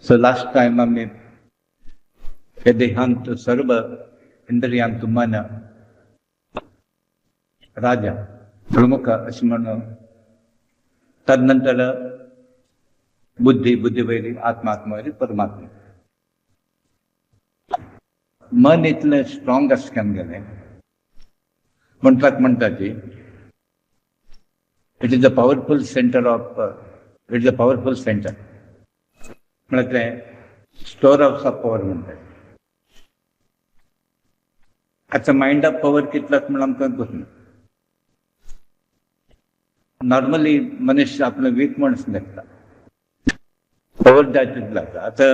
So last time आम्ही हे देहांत सर्व इंद्रियांत मन राजा प्रमुख अशी म्हणून तदनंतर बुद्धी बुद्धिवैरी आत्मात्मवैरी परमात्मा मन इतलं स्ट्रॉंग असल्यान गेले म्हणतात की it is a powerful centre of it is a powerful centre म्हणत स्टोर हाऊस ऑफ पॉवर म्हणतात. आता माइंड ऑफ पॉवर कितलाच म्हणून आमकां नॉर्मली मनुष्य आपलं वीक म्हणून लागता पॉवर जायतीच लागता. आता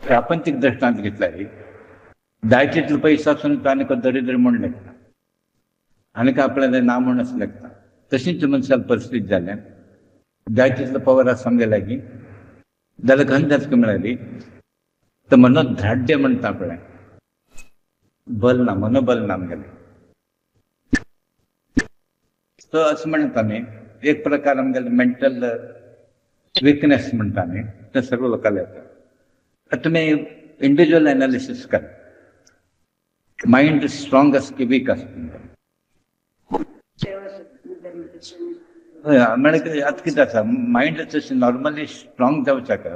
प्रापंचिक दृष्टांत घेतला जाय तितलो पैसा असून आनीक दरिद्र म्हण लागता आनीक आपल्याला ना म्हणूनच लागता. तशीच मनशाला परिस्थिती जाल्या जाय तितलो पॉवर आसूंक गेला की जाल्यार खंय जातका मेळ्ळी तर मनोध्राड्य म्हणटा आपणें बल ना मनोबल ना आमगेलें. सो असं म्हणटा आमी एक प्रकार आमगेलें मेंटल विकनेस म्हणटा आमी ते सर्व लोकांना येता. आता तुमी इंडिव्हिज्युअल एनालिसीस कर माइंड स्ट्रॉंग आस की वीक आस म्हणजे आता कितें आसा माइंड जशें नॉर्मली स्ट्रॉंग जावच्याक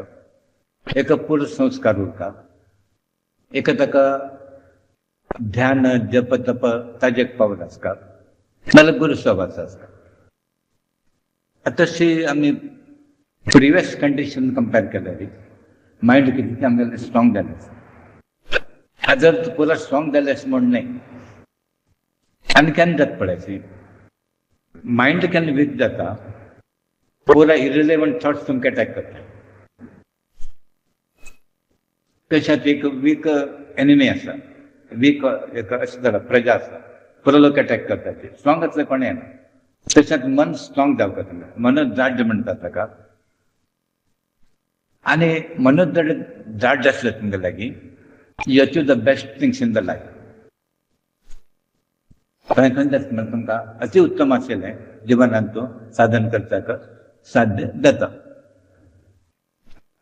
एका पूर्ण संस्कार उरता एक ताका ध्यान जप तप ताजे एक पावर आसता नाल्यार गुरू सोबाचो आसता. तशी आमी प्रिवियस कंडिशन कंपेर केल्यार माइंड कितलें आमगेलें स्ट्रॉंग जालें आसा. जर पुरो स्ट्रॉंग जालें अशें म्हण न्हय आनी केन्ना जाता पळय माइंड केन्ना वीक जाता पुरा इरिलेवंट थॉट्स तुमकां अटॅक करता. तशात एक वीक एनिमी आसा वीक एक अशें जाला प्रजा आसा पुरो लोक अटॅक करता ते स्ट्रॉंग आसलें कोणें येना. तशात मन स्ट्रॉंग जावपाक जाय मनोध्राड्य म्हणटा ताका. आनी मनोध्राड्य आसलें तुमगे लागीं you achieve the best things in the life. खंय तुमकां अति उत्तम आशिल्लें जिवनांत तूं साधन करपाक साध्य जाता.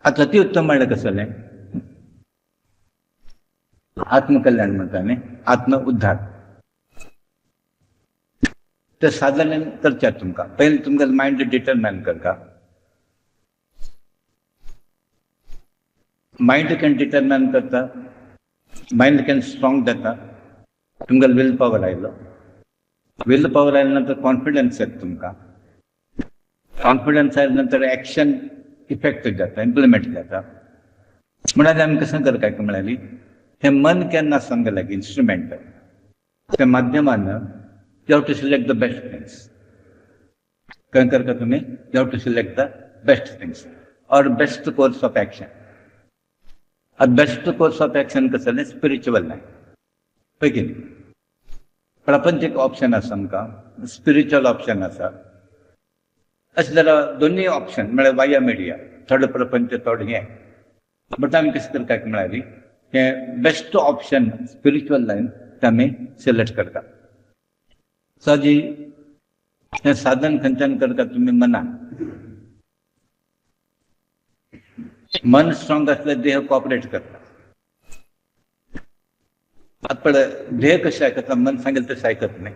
आतां अति उत्तम म्हणल्यार कसलें आत्मकल्याण म्हणटा न्ही आत्म उद्धार ते साधन करचें तुमकां. पयलीं तुमगे मायंड डिटरमाइन करता. मायंड केन्ना डिटरमाइन करता मायंड केन्ना स्ट्रॉंग जाता तुमगेलो विल पॉवर आयलो. विल पॉवर आयल्या नंतर कॉन्फिडन्स येता तुमकां. कॉन्फिडन्स आयल्या नंतर एक्शन इफेक्टीव जाता इम्प्लिमेंट जाता. म्हणून आमी कशें करता म्हळ्यार हें मन केन्ना आसोंक गेलें की इन्स्ट्रुमेंट त्या माध्यमान you have to select the best things. खंय करता तुमी you have to select the best things or best course of action. Best course of action कसलें स्पिरिच्युअल लायफ पळय कितें प्रापंचीक ऑप्शन आसा आमकां स्पिरिच्युअल ऑप्शन आसा. अशें जाल्यार दोनूय ऑप्शन म्हळ्यार वाया मिडिया थोडो प्रपंच थोडो हें बट आमी कशें करता म्हळ्यार हें बेस्ट ऑप्शन स्पिरिच्युअल लायन तें आमी सिलेक्ट करता. सो जी हें साधन खंयच्यान करता तुमी मनान. मन स्ट्रॉंग आसल्यार देह कॉपरेट करता. आपण देह कशें आयकता मन सांगेल तशें आयकत न्ही.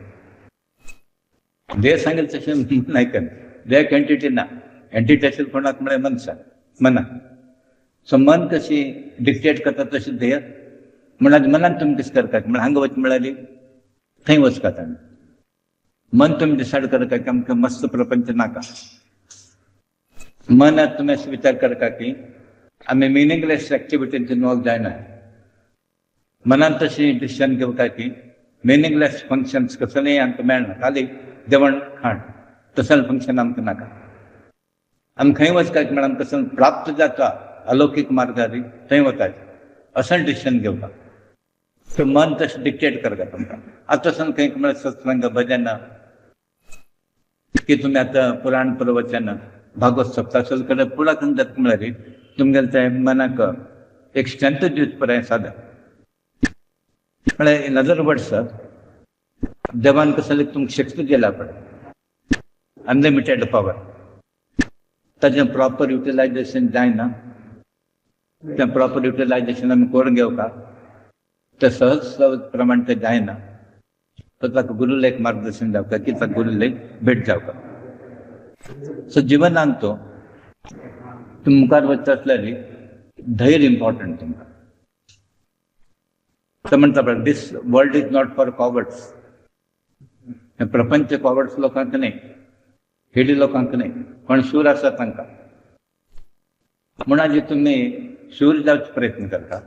देह सांगेल तशें मन आयकना. देहाक एंटिटी ना एंटिटी आशिल्लें कोणाक म्हळ्यार मनशाक मनाक. सो मन कशी डिक्टेट करता तशें देह म्हणल्यार मनान तुमी कशें करता म्हळ्यार हांगा वच म्हळ्यार थंय वचपाक आमी मन तुमी डिसायड करता की आमकां मस्त प्रपंच नाका. मन आतां तुमी अशें विचार करता की आमी मिनिंगलेस एक्टिविटींत इनवॉल्व जायना. मनान तशी डिसिजन घेवता की मिनिंगलेस फंक्शन्स कसलेंय आमकां मेळना खाली जेवण खाण तसलें फंक्शन आमकां नाका. आमी खंय वचपाक म्हळ्यार आमकां कसलें प्राप्त जाता अलौकीक मार्गारी थंय वताचें असं डिसिजन घेवता. सो मन तशें डिक्टेट करता तुमकां. आतां तसो खंय म्हळ्यार सत्संग भजन की तुमी आतां पुराण प्रवचन भागवत सप्ताह चल कडेन पुराय खंय जाता म्हळ्यार तुमगेलें तें मनाक एक स्ट्रेंथ दिवचें पळय साधन. म्हळ्यार इन अदर वर्ड्स देवान कसलें तुमकां शक्ती दिला पळय अनलिमिटेड पॉवर ताजें प्रॉपर युटिलायजेशन जायना तें प्रॉपर युटिलायजेशन आमी करून घेवका ते सहज प्रमाण ते जायना. तो ताका गुरुला एक मार्गदर्शन जावका की ताका गुरुला एक भेट जावका. सो जिवनांत तो तुमी मुखार वचता आसल्यार धैर्य इम्पॉर्टंट तुमकां. तो म्हणटा पळय दीस world is not for cowards. हे प्रपंच कॉवर्ड्स लोकांक न्ही, हेडी लोकांक न्ही, कोण शूर आसा तांकां. म्हूण आज तुमी शूर जावचे प्रयत्न करता.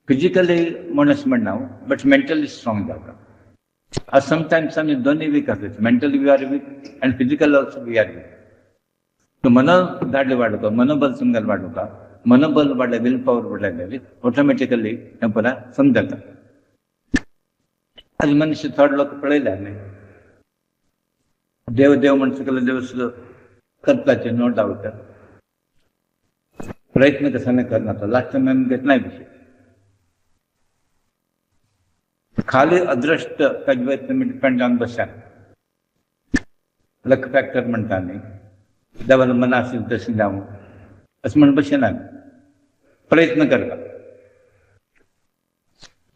फिजिकली म्हणून म्हणना बट मेंटली स्ट्रॉंग जावता. आज समटायम्स आमी दोनूय वीक आसता. Mentally we are weak and physical also we are weak. तो मनोदाढ्य वाडोवपा, मनोबल तुमगेलें वाडोवपा, मनोबल वाडले, विल पॉवर वाडले ऑटोमॅटिकली हें पळय समजता. आज मनुष्य थोडे लोक पळयले आमी देव देव म्हणटा सकयल देव सुद्दां करपाचें नो डावट. प्रयत्न कसाने करना तो लास्ट टाइम आमी घेतलाय विषय. खाली अदृष्ट ताजे तुमी डिपेंड ऑन बशान. लक फॅक्टर म्हणटा न्ही, देवान मना आसलें तशें जावं अशें म्हण बशेना. प्रयत्न करता,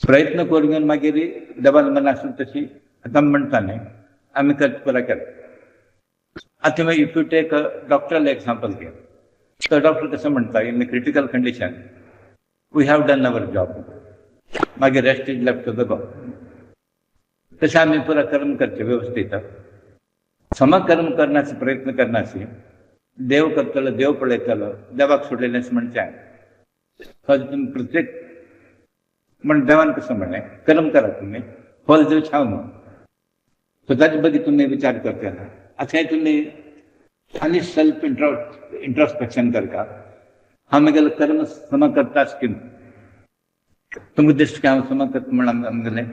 प्रयत्न करून घेवन मागीर देवान मना आसलें तशी आतां म्हणटा न्ही आमी करता पुरा केला. आतां इफ यू टेक डॉक्टराचें एग्जांपल घे. तो डॉक्टर कसं म्हणटा in critical condition we have done our job, मागीर rest is left to the God. तशें आमी पुरा कर्म करचें व्यवस्थीत. समकर्म करण्याचा प्रयत्न करनासी देव करतलो, देव पळयतलो, देवाक सोडलेलें म्हणचें. तुम्ही प्रत्येक म्हण देवान कसं म्हणे कर्म करा तुम्ही फल देव छाव म्हणून. स्वतःच्या बघी तुम्ही विचार करते ना. आता तुम्ही आणि सेल्फ इंट्रोस्पेक्शन करता. हा मगेल कर्म सम करताच की तुमकां दिसता हांव सम करता म्हणून आमगेलें.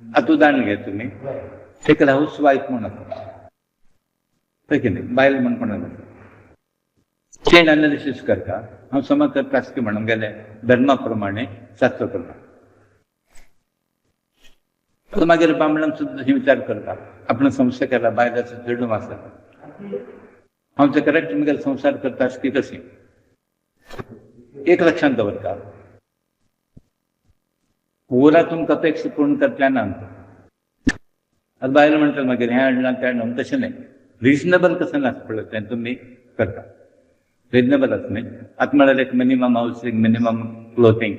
आतां उदाहरण घे तुमी एक हाऊस वायफ म्हणून पळय की न्ही, बायल म्हण कोण चेन एनालिसीस करता. हांव सम करताच की म्हणून गेले धर्मा प्रमाणे शास्त्र प्रमाणे. मागीर बामणान सुद्दां विचार करता आपण संसार केला बायलाचो चेडूं आसा हांव ते करेक्ट मुगेलो संसार करता की कशी. एक लक्षात दवरता पुरा तुमकां अपेक्षा पूर्ण करतले ना. आतां बायल म्हणटा मागीर हें हाडलां तें हाडलां तशें न्ही. रिजनेबल कसं नासता पळय तें तुमी करता. रिजनेबल आसा न्ही. आतां म्हळ्यार एक minimum housing, minimum clothing,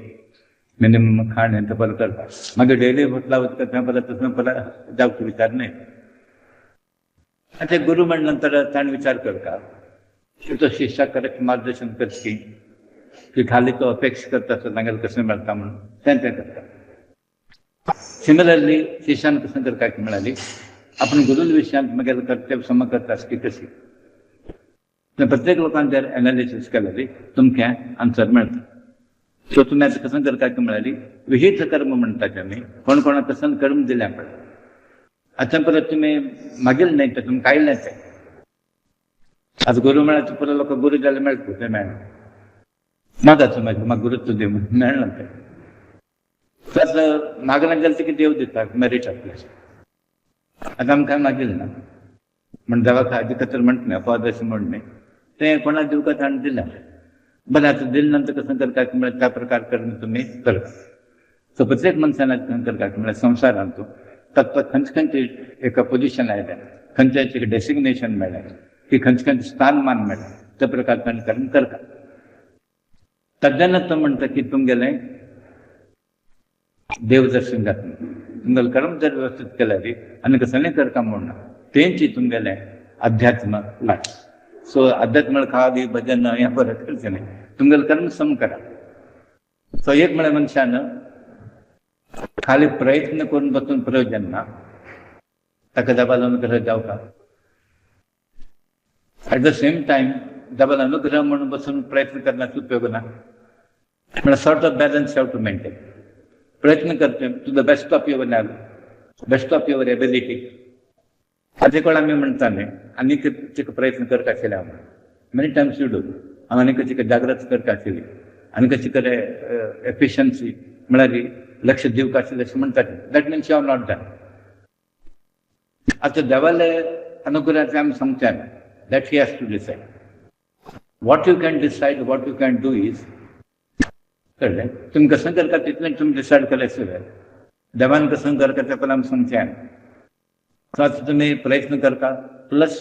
minimum खाण हें तें बरें करता. मागीर डेली होटला वचता तें परत तसं परत जावचो विचार न्ही. आतां गुरू म्हणल्या नंतर ताणें विचार करता की तो शिश्याक करेक्ट मार्गदर्शन करची की खाली तो अपेक्षा करता आसता तांगेलें कशें मेळटा म्हणून तें करता. सिमिलरली शिश्यान कसं करता की म्हळ्यार आपण गुरू विशयांत मागीर कर्तव्य सम करता की कशी. प्रत्येक लोकांक जर एनालिसीस केल्यार तुमकां आन्सर मेळटा. सो तुमी आतां कसं करता की म्हळ्यार विहित कर्म म्हणटात आमी कोण कोणाक कसं कर्म दिल्या पळय. आतां परत तुमी मागीर न्ही तें तुमकां आयलें तें. आतां गुरू म्हळ्यार परत लोक गुरू जाल्यार मेळटा तें मेळना. मागाचो मागीर म्हाका गुरुत्व दी म्हणून मेळना तें. तर मागना जाल्यार तिका देव दिता मेरीट आसलें. आतां आमकां मागीर ना म्हण देवाक हाजे खातीर म्हणटा फादर अशें म्हण न्ही तें कोणाक दिवका ताणें दिलें. बरें आतां दिले नंतर कसं करता की म्हळ्यार त्या प्रकार कर्म तुमी करता. सो प्रत्येक मनशान कसं करता की म्हळ्यार संवसारांत ताका खंयचे खंयचे एका पोजिशन आयलें, खंयचे एक डेसिग्नेशन मेळ्ळें की खंयचे खंयचे स्थानमान मेळ्ळें त्या प्रकार ताणें कर्म करता. तद्यानच तो म्हणटा की तुमगेलें देव दर्शन जाता. तुमगेलें कर्म जर व्यवस्थीत केल्यार आनी कसलेंय करता म्हणना तेंची तुमगेलें अध्यात्म लायफ. सो अध्यात्म म्हळ्यार खाली भजन हें बरें करचें न्ही. तुमगेलें कर्म सम करा. सो एक म्हळ्यार मनशान खाली प्रयत्न करून बसून प्रयोजन ना. ताका देवाचो अनुग्रह जावपा. एट द सेम टायम देवाचो अनुग्रह म्हणून बसून प्रयत्न करण्याचो उपयोग ना. म्हळ्यार sort of balance have to maintain. प्रयत्न करचे to the best of your level, best of your ability. हाजे कोण आमी म्हणटा न्ही आनीक प्रयत्न करता आशिल्ले हांव मेनी टायम्स यू डू. हांव आनीक जागृत करता आशिल्ली आनी कशी करे एफिशियन्सी म्हळ्यार लक्ष दिवंक आशिल्लें अशें म्हणटा. That means you have not done. आतां देवाले अनुग्रहाचें आमी सांगचें that he has to decide. what you can decide, what you can do is, कळलं तुम्ही कसं करता तिथलं तुम्ही डिसाईड केल्याशिवाय देवान कसं करता ते पण आम्ही सांगते तर तुम्ही प्रयत्न करता प्लस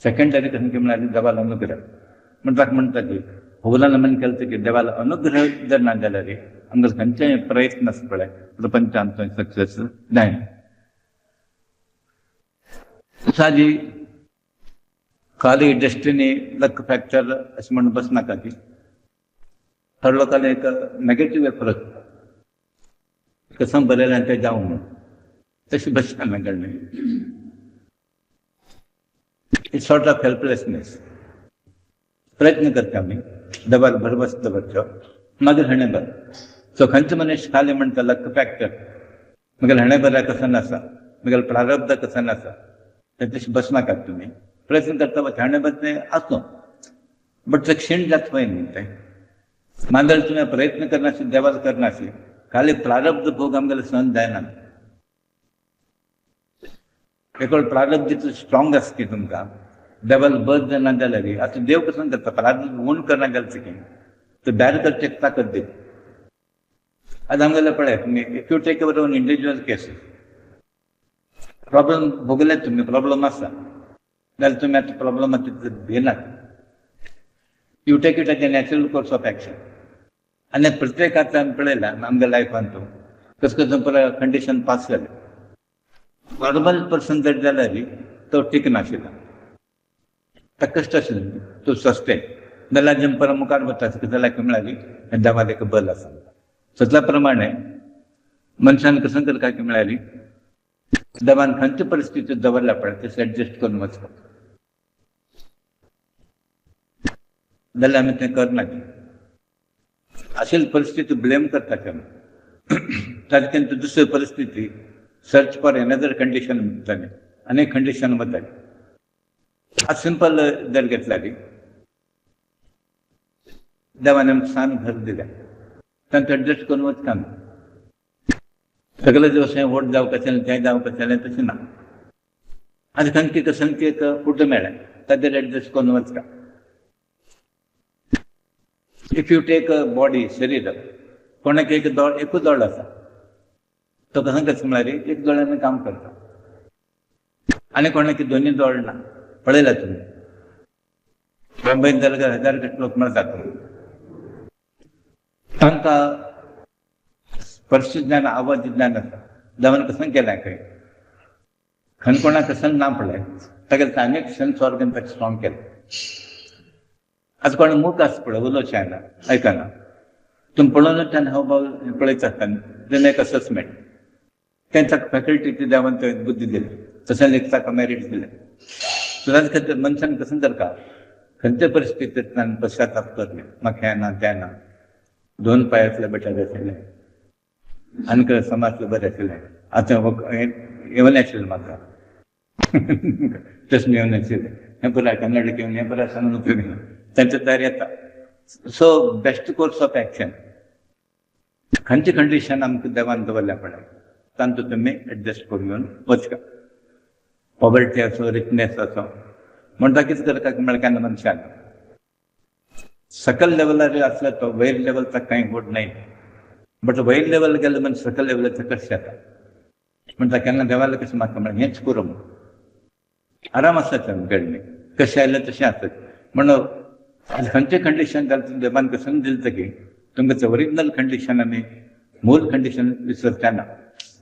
सेकंडरी कसं की म्हणाले देवाला अनुग्रह म्हणतात की होगला नमन केलं की देवाला अनुग्रह जर ना झाला रे आमचं खंचे प्रयत्न पडे प्रपंच आमचं सक्सेस नाही साजी खाली डेस्टिनी लक फॅक्टर असं म्हणून बस नका की हर लोकांना एक नेगेटिव्ह अप्रोच कसं बरेल आणि ते जाऊ म्हणून तशी बस करणे इट्स सॉर्ट ऑफ हेल्पलेसनेस प्रयत्न करता आम्ही दबाल भरबस दबरचो मागीर हणे बर सो खंयचे मनीस खाली म्हणटा लक फॅक्टर मगेल हणे बऱ्या कसं नासा मगेल प्रारब्ध कसं नासा तर तशी बस नाकात तुम्ही प्रयत्न करता हणे बदले असो बट ते क्षीण जात होय न्ही ते मांदळ तुम्ही प्रयत्न करनाशी देवाल करनाशी खाली प्रारब्ध भोग आमगेले सहन जायना एक प्रारब्धीचं स्ट्रॉंग असते तुमकां देवाल बस जायना जाल्यार आता देव कसं करता प्रारब्ध उण करना गेलचे की तर बॅर करचे ताकद दे आज आमगेले पळय तुम्ही if you take our own individual cases problem भोगले तुम्ही प्रॉब्लेम आसा जाल्यार तुम्ही आता प्रॉब्लेम भिनात you take it as a natural course of action आणि प्रत्येकाचा पळयला आमच्या लायफान तो कसं कसं पुरा कंडिशन पास जाले नॉर्मल पर्सन जर जाल्यार तो टीक नाशिल्लो तो कश्ट आशिल्लो तो सस्टेन जाल्यार जें परत मुखार वता जाल्यार म्हळ्यार देवाल एक बल आसा सो प्रमाणे मनशान कसं करता की म्हळ्यार देवान खंयचे परिस्थिती दवरल्या पळय तशें एडजस्ट करून वचपाक जाल्यार आमी तें करना आशिल्ली परिस्थिती ब्लेम करता ताजे दुसरी परिस्थिती सर्च फॉर एनदर कंडिशन जाली अनेक कंडिशन वताली आज सिंपल जर घेतला देवान आमकां सान घर दिल्या तांकां एडजस्ट करून वचता सगळे दिवस हें वोट जावपाचें जालें तें जावपाचें जालें तशें ना आनी खंयची कसंची एक फूड मेळ्ळें ताजेर एडजस्ट करून वचता if you take a body शरीर कोणाक एक दोळ एकूच दोळ आसा तो कसं कसं म्हळ्यार एक दोळ्यान काम करता आनी कोणाक दोनी दोळ ना पळयला तुमी मुंबईत जाल्यार हजार लोक मरतात तांकां स्पर्श ज्ञान आवाज ज्ञान आसा देवान कसं केलें खंय खंय कोणाक कसं ना पळय ताका अनेक सेन्स ऑर्गन ताका स्ट्रॉंग केले आज कोण मूक आसा पळय उलोवचें जायना आयकना तुम्ही पळोवनूच त्यान हावभाव पळयता तेन्ना एक अससमेंट तें ताका फॅकल्टी ती देवान बुद्धी दिली तशें एक ताका मेरीट दिलें सो ताजे खातीर मनशान कसं करता खंयच्या परिस्थितींतल्यान पश्चाताप करले म्हाका हें ना तें ना दोन पांयातले बेटर आशिल्लें आनी समाजले बरें आशिल्लें आतां येवलें आशिल्लें म्हाका तशें येवं नाशिल्लें हें पुराय कन्नड घेवन हें पुराय सांगून उपयोग ना तांचे तयार येता so best course of action खंयची कंडिशन आमकां देवान दवरल्या पळय तांतूं तुमी एडजस्ट करून घेवन वचका पॉवर्टी असो रिचनेस असो म्हणटा कितें करता म्हळ्यार केन्ना मनशान सकल लेवलार आसलो तो वयर लेवलचा कांय वोट नाही बट वयर लेवल गेलो म्हणजे सकल लेवलाचो कशें जाता म्हणटा केन्ना देवाला कशें म्हाका म्हळ्यार हेंच करूं आराम आसता घडणे कशें आयलें तशें आसत म्हणून खंयचें कंडिशन जालें देवान कसं दिलें की तुमकां ओरिजिनल कंडिशन आनी मूल कंडिशन विसरचे ना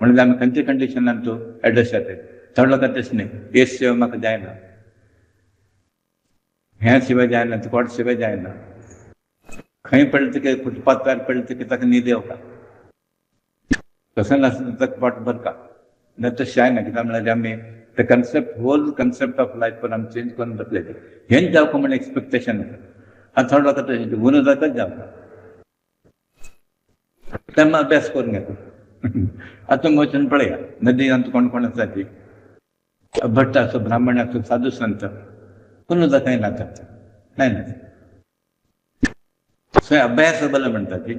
म्हणून आमी खंयचे कंडिशनान तूं एडजस्ट जाता थोडे लोकां तशें न्ही हेच शिवाय म्हाका जायना ह्या शिवाय जायना कोट शिवाय जायना खंय पडलें की फुटपाथार पडलें की ताका न्हीद येवका कसं नासता ताका पोट भरता ना तशें जायना कित्याक म्हळ्यार आमी ते concept whole concept of life आमी चेंज करून बसले हेंच जावपाक म्हण एक्सपेक्टेशन आसा आनी थोडे लोकां तशें गुन्हो जाताच जावता तेन्ना अभ्यास करून घेता आतां वचून पळया नदी आमकां कोण कोण आसा ती भट्ट असो ब्राह्मण असो साधू संत कोण जाताय ना नाही ना सो अभ्यास बरें म्हणटा ती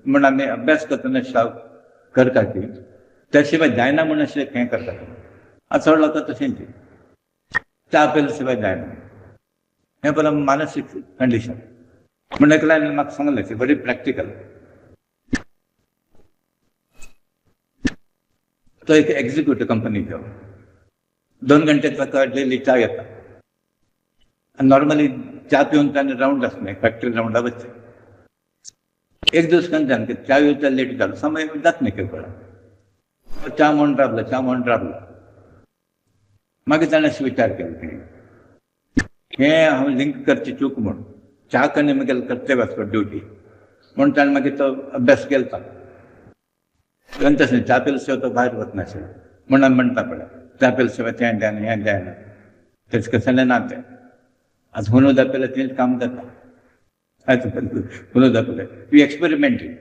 म्हण आमी अभ्यास करतना शाव करता की त्या शिवाय जायना म्हण अशें हें करता आतां चड लोकां तशें ती च्या पेले शिवाय जायना हें पळय मानसीक कंडिशन. म्हण एकल्यान म्हाका सांगलें व्हेरी प्रॅक्टिकल. तो एक एक्झिक्युटिव्ह कंपनीचो 2 घंटे डेली च्या येता. नॉर्मली च्या पिवन त्याने राऊंड आसले फॅक्टरी राऊंडा वचचे. एक दीस सांगता की च्या येवचा लेट जालो समय जात न्ही खंय पळय च्या म्हूण रावलो. मागीर ताणें अशें विचार केलो हें हांव लिंक करची चूक म्हूण च्या कन्ने म्हगेलो कर्तव्य आसता ड्युटी म्हूण ताणें मागीर तो अभ्यास केलो. पण तशें च्या पिल्या शिवाय तो भायर वचनाशिल्लो म्हूण आमी म्हणटा पळय च्या पिल्या शिवाय तें जायना हें जायना. तेच कसलें ना तें. आतां हुनो दाखयल्यार तेंच काम जाता. हुनो दाखयलें यू एक्सपेरिमेंटींग.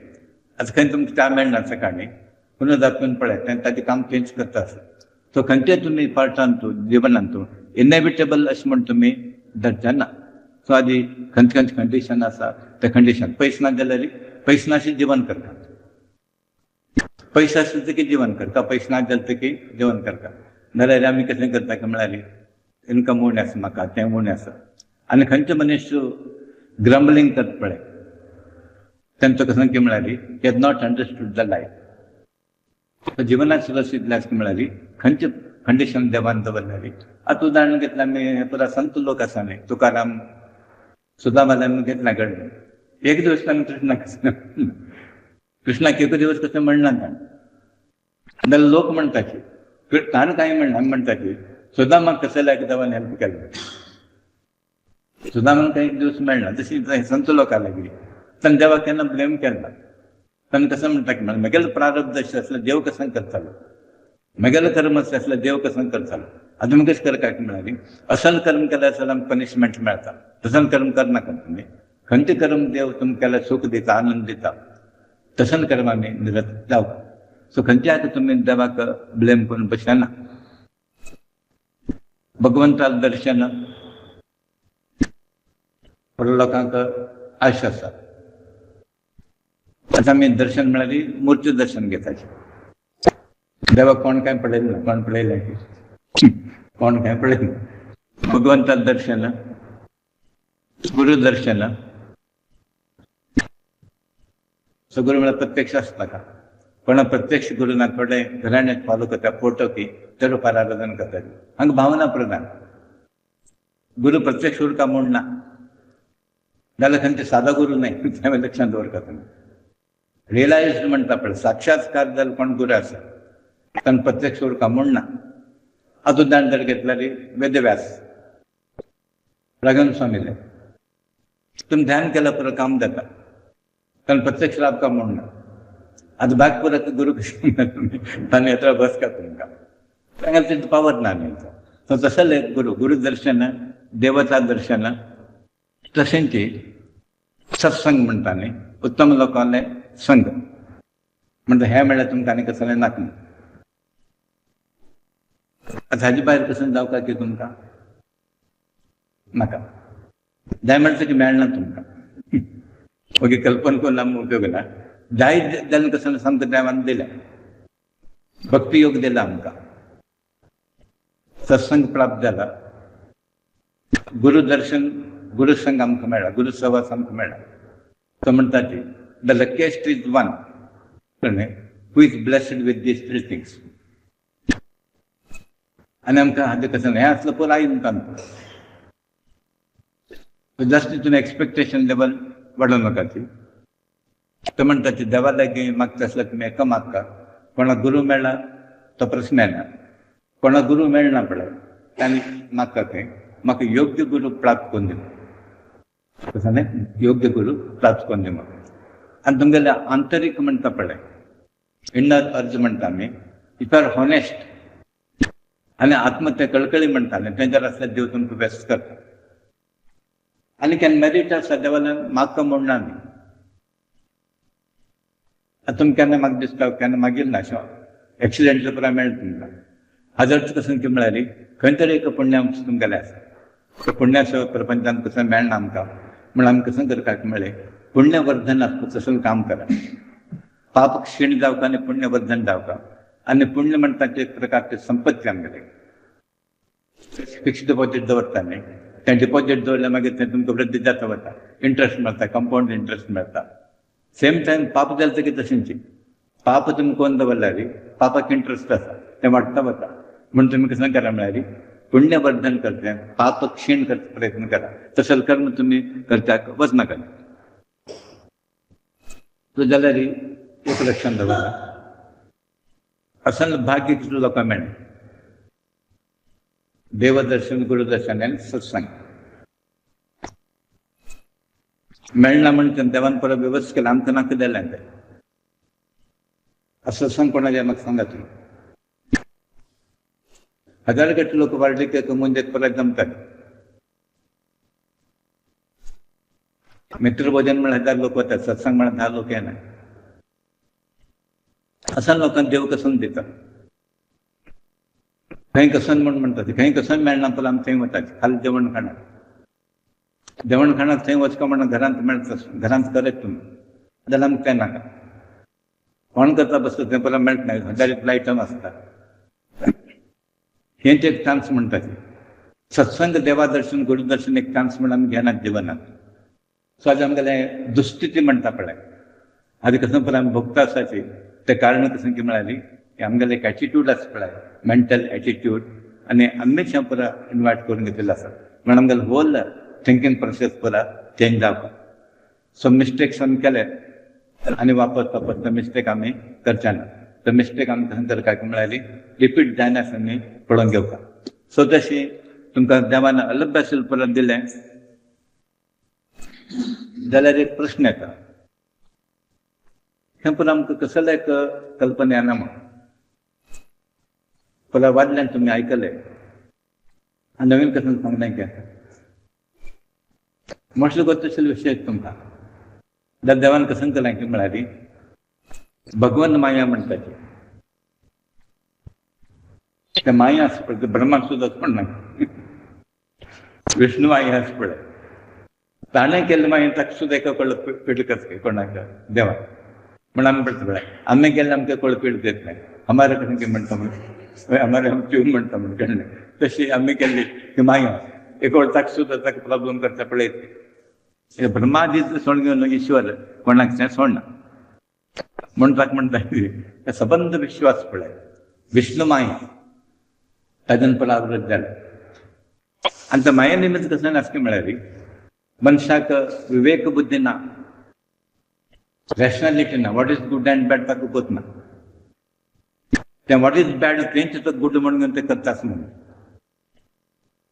आतां खंय तुमकां च्या मेळना सकाळीं हुनो दाखोवन पळय ताचें काम चेंज करता आसता. सो खंयचेय तुमी पार्टान जिवनांत इनएविटेबल अशें म्हूण तुमी धरचें ना. सो आदी खंयचे खंयचे कंडिशन आसा ते कंडिशन पयस ना जाल्यार पयस नाशें जिवन करता. पयशे आसले की जिवन करता पयशे ना जाले की जिवन करता. नाल्यार आमी कशें करता की म्हळ्यार इनकम उणें आसा म्हाका तें उणें आसा आनी खंयचे मनीस ग्रंबलिंग करता पळय तेंचो कसं की म्हळ्यार can not understood the life. जिवनात सुरक्षीत जायत म्हळ्यार खंयचे कंडिशन देवान दवरल्यार आतां उदाहरण घेतलें आमी पुरा संत लोक आसा न्ही तुकाराम सुदामादान घेतला घडलें. एक दिवस ताणें कृष्णाक एक दिवस कशें म्हणना ताणें जाल्यार लोक म्हणटा की ताणें कांय म्हणना आमी म्हणटा की सुदामाक कशें लायक देवान हेल्प केलें. सुदामान कांय एक दिवस मेळना तशी संत लोकां लागीं ताणें देवाक केन्ना ब्लेम केन्ना. ताणें कसं म्हणटा की म्हगेलो प्रारब्ध अशें आसलें देव कसं करतालो म्हगेलो कर्म अशें आसलें देव कसं करतालो. आतां तुमी कशें करता म्हळ्यार असल कर्म केल्यार जाल्यार पनिशमेंट मेळटा. तसन कर्म करनाका तुमी. खंयचें कर्म देव तुमकां केल्यार सूख दिता आनंद दिता तसन कर्मांनी निरत जावं. सो खंयच्याय तुमी देवाक ब्लेम करून बसना. भगवंताक दर्शन थोड्या लोकांक आश आसा. आतां आमी दर्शन म्हळ्यार मुर्ती दर्शन घेताचें. देवाक कोण कांय पळयलें ना कोण पळयलें कोण कांय पळयलें ना. भगवंताक दर्शन गुरू दर्शन गुरू म्हळ्यार प्रत्यक्ष आसता का पण प्रत्यक्ष गुरू ना थोडे घराण्यात फॉलो करता फोटो की त्या रूपार आराधन करता हांगा भावना प्रधान. गुरू प्रत्यक्ष उरका म्हूण ना जाल्यार खंयचे सादा गुरू न्हय तें लक्षांत दवरता तुमी. रियलायज्ड म्हणटा पळय साक्षात्कार जाल्यार कोण गुरू आसा ताणें प्रत्यक्ष उरका म्हूण ना. आतां उदाहरण जर घेतल्यार वेदव्यास राघवन स्वामीले तुमी ध्यान केल्यार पुरो काम जाता ताणें प्रत्यक्ष रावता म्हूण ना. आतां बाग पुराक गुरू कशें तुमी ताणें येता बसका तुमकां तांकां तेंचो पावर ना न्ही. सो तसलें गुरू दर्शन देवता दर्शन तशेंच सत्संग म्हणटा न्ही उत्तम लोकांले संग म्हणटा हें म्हळ्यार तुमकां आनी कसलें नाका. आतां हाजे भायर कसं जावका की तुमकां नाका जाय म्हणटा की मेळना तुमकां. ओके कल्पना करून आमकां उपयोग ना. जाय जाल्यार कसं सामकें देवान दिलें भक्ती योग दिला आमकां सत्संग प्राप्त जाला गुरू दर्शन गुरू संग आमकां मेळ्ळा गुरू सहवास आमकां मेळ्ळा. तो म्हणटा की the luckiest is one who is blessed with these 3 things. आनी आमकां हाजें कशें हें आसलें पुरो आयन तांकां जास्त तितून एक्सपेक्टेशन लेवल वाडोवं नाका ती. तो म्हणटा ती देवा लागीं मागता आसल्यार तुमी हेका मागता कोणाक गुरू मेळ्ळा तो प्रस्न येना. कोणाक गुरू मेळना पळय तांणी मागता थंय म्हाका योग्य गुरू प्राप्त करून दी कसं न्ही योग्य गुरू प्राप्त करून दी म्हाका. आनी तुमगेले आंतरीक म्हणटा पळय इन्नर अर्ज म्हणटा आमी इफ आर हॉनेस्ट आनी आत्महत्या कळकळी म्हणटाले तेंचेर आसल्यार देव तुमकां व्यस्त करता. आनी केन्ना मेरीट आसा देवान मागता म्हूण ना न्ही. आतां तुमी केन्ना म्हाका दिसता केन्ना मागीर ना अशें एक्सिडेंटल पुराय मेळटा तुमकां. हाजो अर्थ कसो की म्हळ्यार खंय तरी एक पुण्यांश तुमगेलें आसा. पुण्यास प्रपंचान कसं मेळना आमकां म्हण आमी कसं करता म्हळें पुण्यवर्धन आसता तसं काम करा. पाप क्षीण जावका आनी पुण्यवर्धन जावका. आनी पुण्य म्हणटा एक प्रकारची संपत्ती आमगेले फिक्स डिपॉझीट दवरता न्ही तें डिपॉझिट दवरल्यार मागीर तें तुमकां वृद्धी जाता वता, इंट्रस्ट मेळटा, कंपाउंड इंट्रस्ट मेळटा. सेम टायम पाप जालें की तशेंची पाप तुमी कोन्न दवरल्यार पापाक इंट्रस्ट आसा, तें वाडटा वता. म्हणून तुमी कसं करा म्हळ्यार पुण्यवर्धन करचें, पाप क्षीण करचो प्रयत्न करा. तसले कर्म तुमी करच्याक वचनाका. जाल्यार एक लक्षांत दवरा, असल भाग्य कितलो लोकांक मेळ्ळें. देवदर्शन, गुरुदर्शन आनी सत्संग मेळना म्हणून देवान परत व्यवस्था केला. आमकां नाका दिलें तें. सत्संग कोणाचें म्हाका सांगा तुमी. हजार गट लोक वाडले की म्हणजे परत जमतात. मित्र भोजन म्हण 1000 लोक वतात, सत्संग म्हण 10 लोक येना. असा लोकांना देव कसन दिता. खंय कसन म्हण म्हणटात, खंय कसन मेळना पळय आमी थंय वतात. खाली जेवण खाणाक, जेवण खाणाक थंय वचका म्हणून घरांत मेळटा, घरांत करत तुमी जाल्यार आमकां तें नाका. कोण करता बसता थंय परत मेळटा ना. 1000 आयटम आसता. हेंच एक चान्स म्हणटात. सत्संग, देवादर्शन, गुरुदर्शन एक चान्स म्हणून आमी घेनात जिवनात. सो आज आमगेलें दुस्थिती म्हणटा पळय, आदी कसं पळय आमी भोगता आसाची तें कारण कसं की म्हळ्यार आमगेलें एक एटिट्यूड आसा पळय, मेंटल एटिट्यूड, आनी आमीच हें पुरा इन्वायट करून घेतिल्लें आसा. म्हणून आमगेलें होल थिंकींग प्रोसेस पुरा चेंज जावपाक. सो मिस्टेक्स आमी केले आनी वापरता मिस्टेक आमी करचे ना. तर मिस्टेक आमी कसं करता म्हळ्यार रिपीट जायनास आमी पळोवन घेवपाक. सो तशी तुमकां देवान अलभ्यासूल परत दिलें जाल्यार एक प्रश्न येता, हें पण आमकां कसले एक कल्पना येना म्हणून. पळय वादल्यान तुमी आयकलें आनी नवीन कसं सांगलें की म्हटलें गो तसले विशय तुमकां. जाल्यार देवान कसं केलें की म्हळ्यार भगवन माया म्हणटाची. ते माया आसा पळय, ब्रह्माक सुद्दां कोण ना. विष्णू माया आसा पळय, ताणें केल्ले मागीर ताका सुद्दां एका कळ पीड करता कोणाक देवा. म्हणून आमी पळयता पळय आमी केल्ले आमकां कळ पीड देत नाही. हमारे कशें की म्हणटा म्हणून हमारे हम ट्यून म्हणटा म्हणून कळ्ळें. तशी आमी केल्ली की माया एक वळ ताका सुद्दां ताका प्रॉब्लम करता पळय. ब्रह्मादीचो सोड घेवन ईश्वर कोणाक तें सोडना. म्हणून ताका म्हणटा सबंद विश्वास पळय विष्णू माया ताच्यान परावृत जालें. आनी त्या माये निमित्त कसं आसता म्हळ्यार मनशाक विवेक बुद्धी ना, रॅशनॅलिटी ना. What is good and bad ताका कोत ना. तें वॉट इज बॅड तेंच तो गुड म्हणून तें करता म्हणून.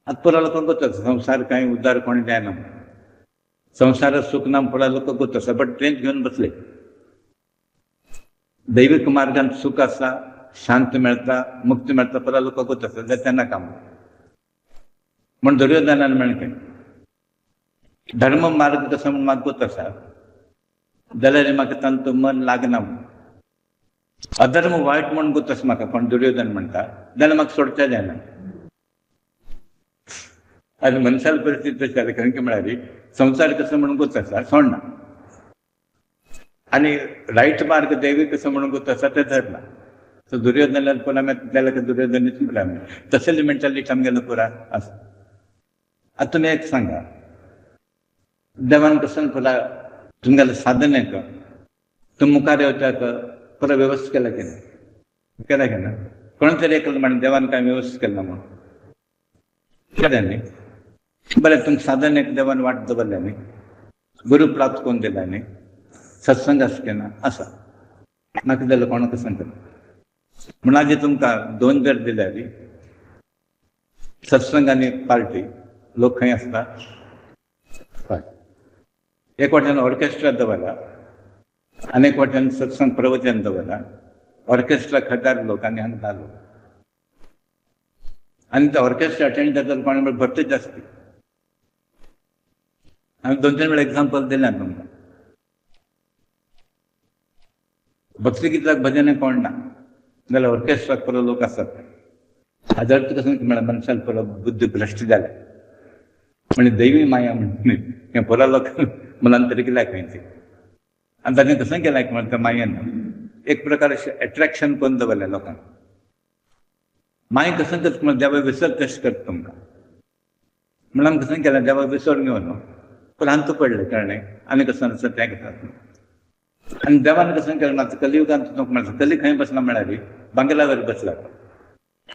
आतां पुरा लोकांक कोता संवसार कांय उद्धार कोणी जायना म्हणून. संवसारात सुख ना पुरा लोक कोता आसा, बट तेंच घेवन बसले. दैवीक मार्गान सुख आसा, शांत मेळटा, मुक्ती मेळटा, पुरा लोक कोता आसा जाल्यार तेन्ना काम. म्हण दुर्योधनान मेळकें धर्म मार्ग कसो म्हूण म्हाका कोत आसा जाल्यार म्हाका तांचो मन लागना म्हणून. अधर्म वायट म्हणून कोत आसा म्हाका कोण दुर्योधन म्हणटा जाल्यार म्हाका सोडचें जायना. आनी मनशाल परिस्थिती तशी जाली कारण की म्हळ्यार संवसार कसो म्हणून कोत आसा सोडना, आनी रायट मार्ग दैवी कसो म्हणून कोत आसा तें धरना. सो दुर्योधनान पुरा जाल्यार दुर्योधनीच म्हळ्यार तसली मेंटॅलिटी आमगेलो पुरा आसा. आतां तुमी एक सांगा, देवान कसं पुरा तुमगेल्या साधनेक तुमी मुखार येवच्याक पुरा व्यवस्था केला की ना? केला की ना? कोण तरी एक म्हण देवान कांय व्यवस्था केला म्हणून केलें न्ही. बरें तुमकां साधनेक देवान वाट दवरल्या न्ही, गुरू प्राप्त करून दिला न्ही, सत्संग आसा की ना? आसा. नाका जाल्यार कोणाक सांगता. म्हण आजी तुमकां 2 जर दिल्यार सत्संग आनी पार्टी लोक खंय आसता. एक वाट्यान ऑर्केस्ट्रा दवरला, आनीक वाट्यान सत्संग प्रवचन दवरला. ऑर्केस्ट्राक 1000 लोक आनी हांगा 10 लोक. आनी ते ऑर्केस्ट्रा अटेंड जाता कोणा म्हळ्यार भरतेच जास्त. हांवें 2-3 वेळा एग्जाम्पल दिलें तुमकां. भक्ती गिताक भजन कोण ना जाल्यार ऑर्केस्ट्राक पुरो लोक आसात. हाजर कसं म्हळ्यार मनशाल पुरो बुद्धी भ्रश्ट जाले. म्हणजे दैवी माया म्हणटा हें पुरा लोक मनान तरी केल्या खंयची. आनी ताणें कसं केलां म्हणटा त्या मायेन एक प्रकार अशें एट्रॅक्शन करून दवरलें लोकांक. माय कसं करता म्हणल्यार देवा विसर कशें करता तुमकां. म्हणून आमकां कसं केलें देवाक विसरून घेवन पूण अंत पडलें कळ्ळें आनी कसं आसा तें घेतात आनी देवान कसं केलें मात कलियुगांत तुका म्हणटा कली खंय बसला म्हळ्यार बंगलावर बसला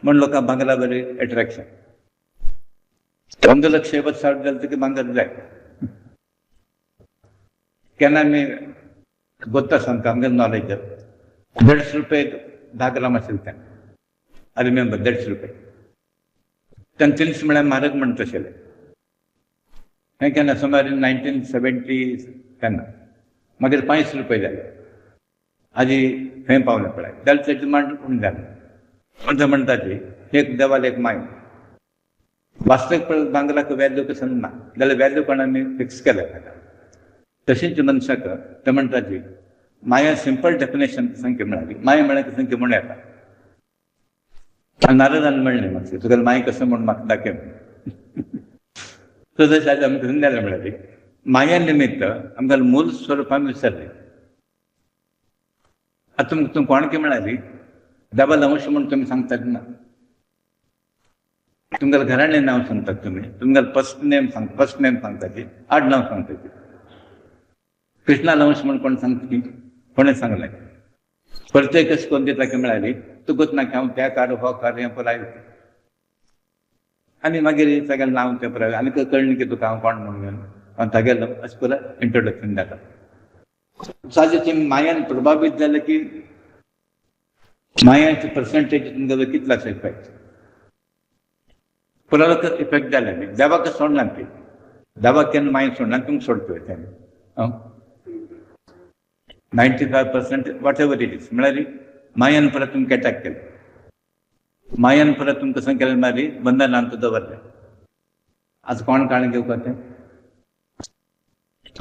म्हण लोकांक बंगलावर एट्रॅक्शन 1 लक्ष साठ जालें की बंगल जाय केन्ना आमी गोत्ता सांगता आमगे नॉलेज 150 रुपये 10 ग्राम आशिल्लें तें आय रिमेंबर 150 रुपये तेन्ना 300 म्हळ्यार म्हारग म्हण तशेलें हें केन्ना सुमार 1970 तेन्ना मागीर 500 रुपये जाले हाजी खंय पावलें पळय जाल्यार तेजी डिमांड उणी जालें पण म्हणटा ती एक देवाल एक माय वास्तवीक बांगलाक वॅल्यू कसं ना जाल्यार वॅल्यू कोणांनी फिक्स केलें ताका तशींच मनशाक ते म्हणटा ती माया सिंपल डेफिनेशन संख्या म्हणाली माय म्हळ्यार संख्या म्हण येता नारदान म्हणलें मातशें तुका माय कसं म्हण म्हाका दाखय सो तशें आज आमकां कसं जालें म्हळ्यार माया निमित्त आमकां मूल स्वरुपान विसरलें आतां तुमकां कोणकी म्हळ्यार डबल अंश म्हूण तुमी सांगतात ना तुमगेलें घराणें नांव सांगतात तुमी तुमगेलें फर्स्ट नेम सांगतात आडनांव सांगतात कृष्णा अंश म्हूण कोण सांगता की कोणें सांगलें प्रत्येक अशें कोण दिता की म्हळ्यार तुकूच ना हांव त्या कार हो कार हें पुराय आनी मागीर सगळें नांव तें पुराय आनी कळ्ळें की तुका हांव कोण म्हूण घेवन हांव तागेलो अशें पुराय इंट्रोडक्शन जाता साजे ती मायान प्रभावीत जालें की मायाचे पर्संटेज तुमगेलो कितलो आसा इफेक्ट पुराय इफेक्ट जाले न्ही देवाक सोडना ती देवाक केन्ना माय सोडना तुमकां सोडतोय तें 95% वॉट एवर इट इज म्हळ्यार मायान परत तुमकां अटॅक केलें मायान परत तुमकां कसं केलें म्हळ्यार बंधनांत दवरलें आज कोण काळें घेवपा तें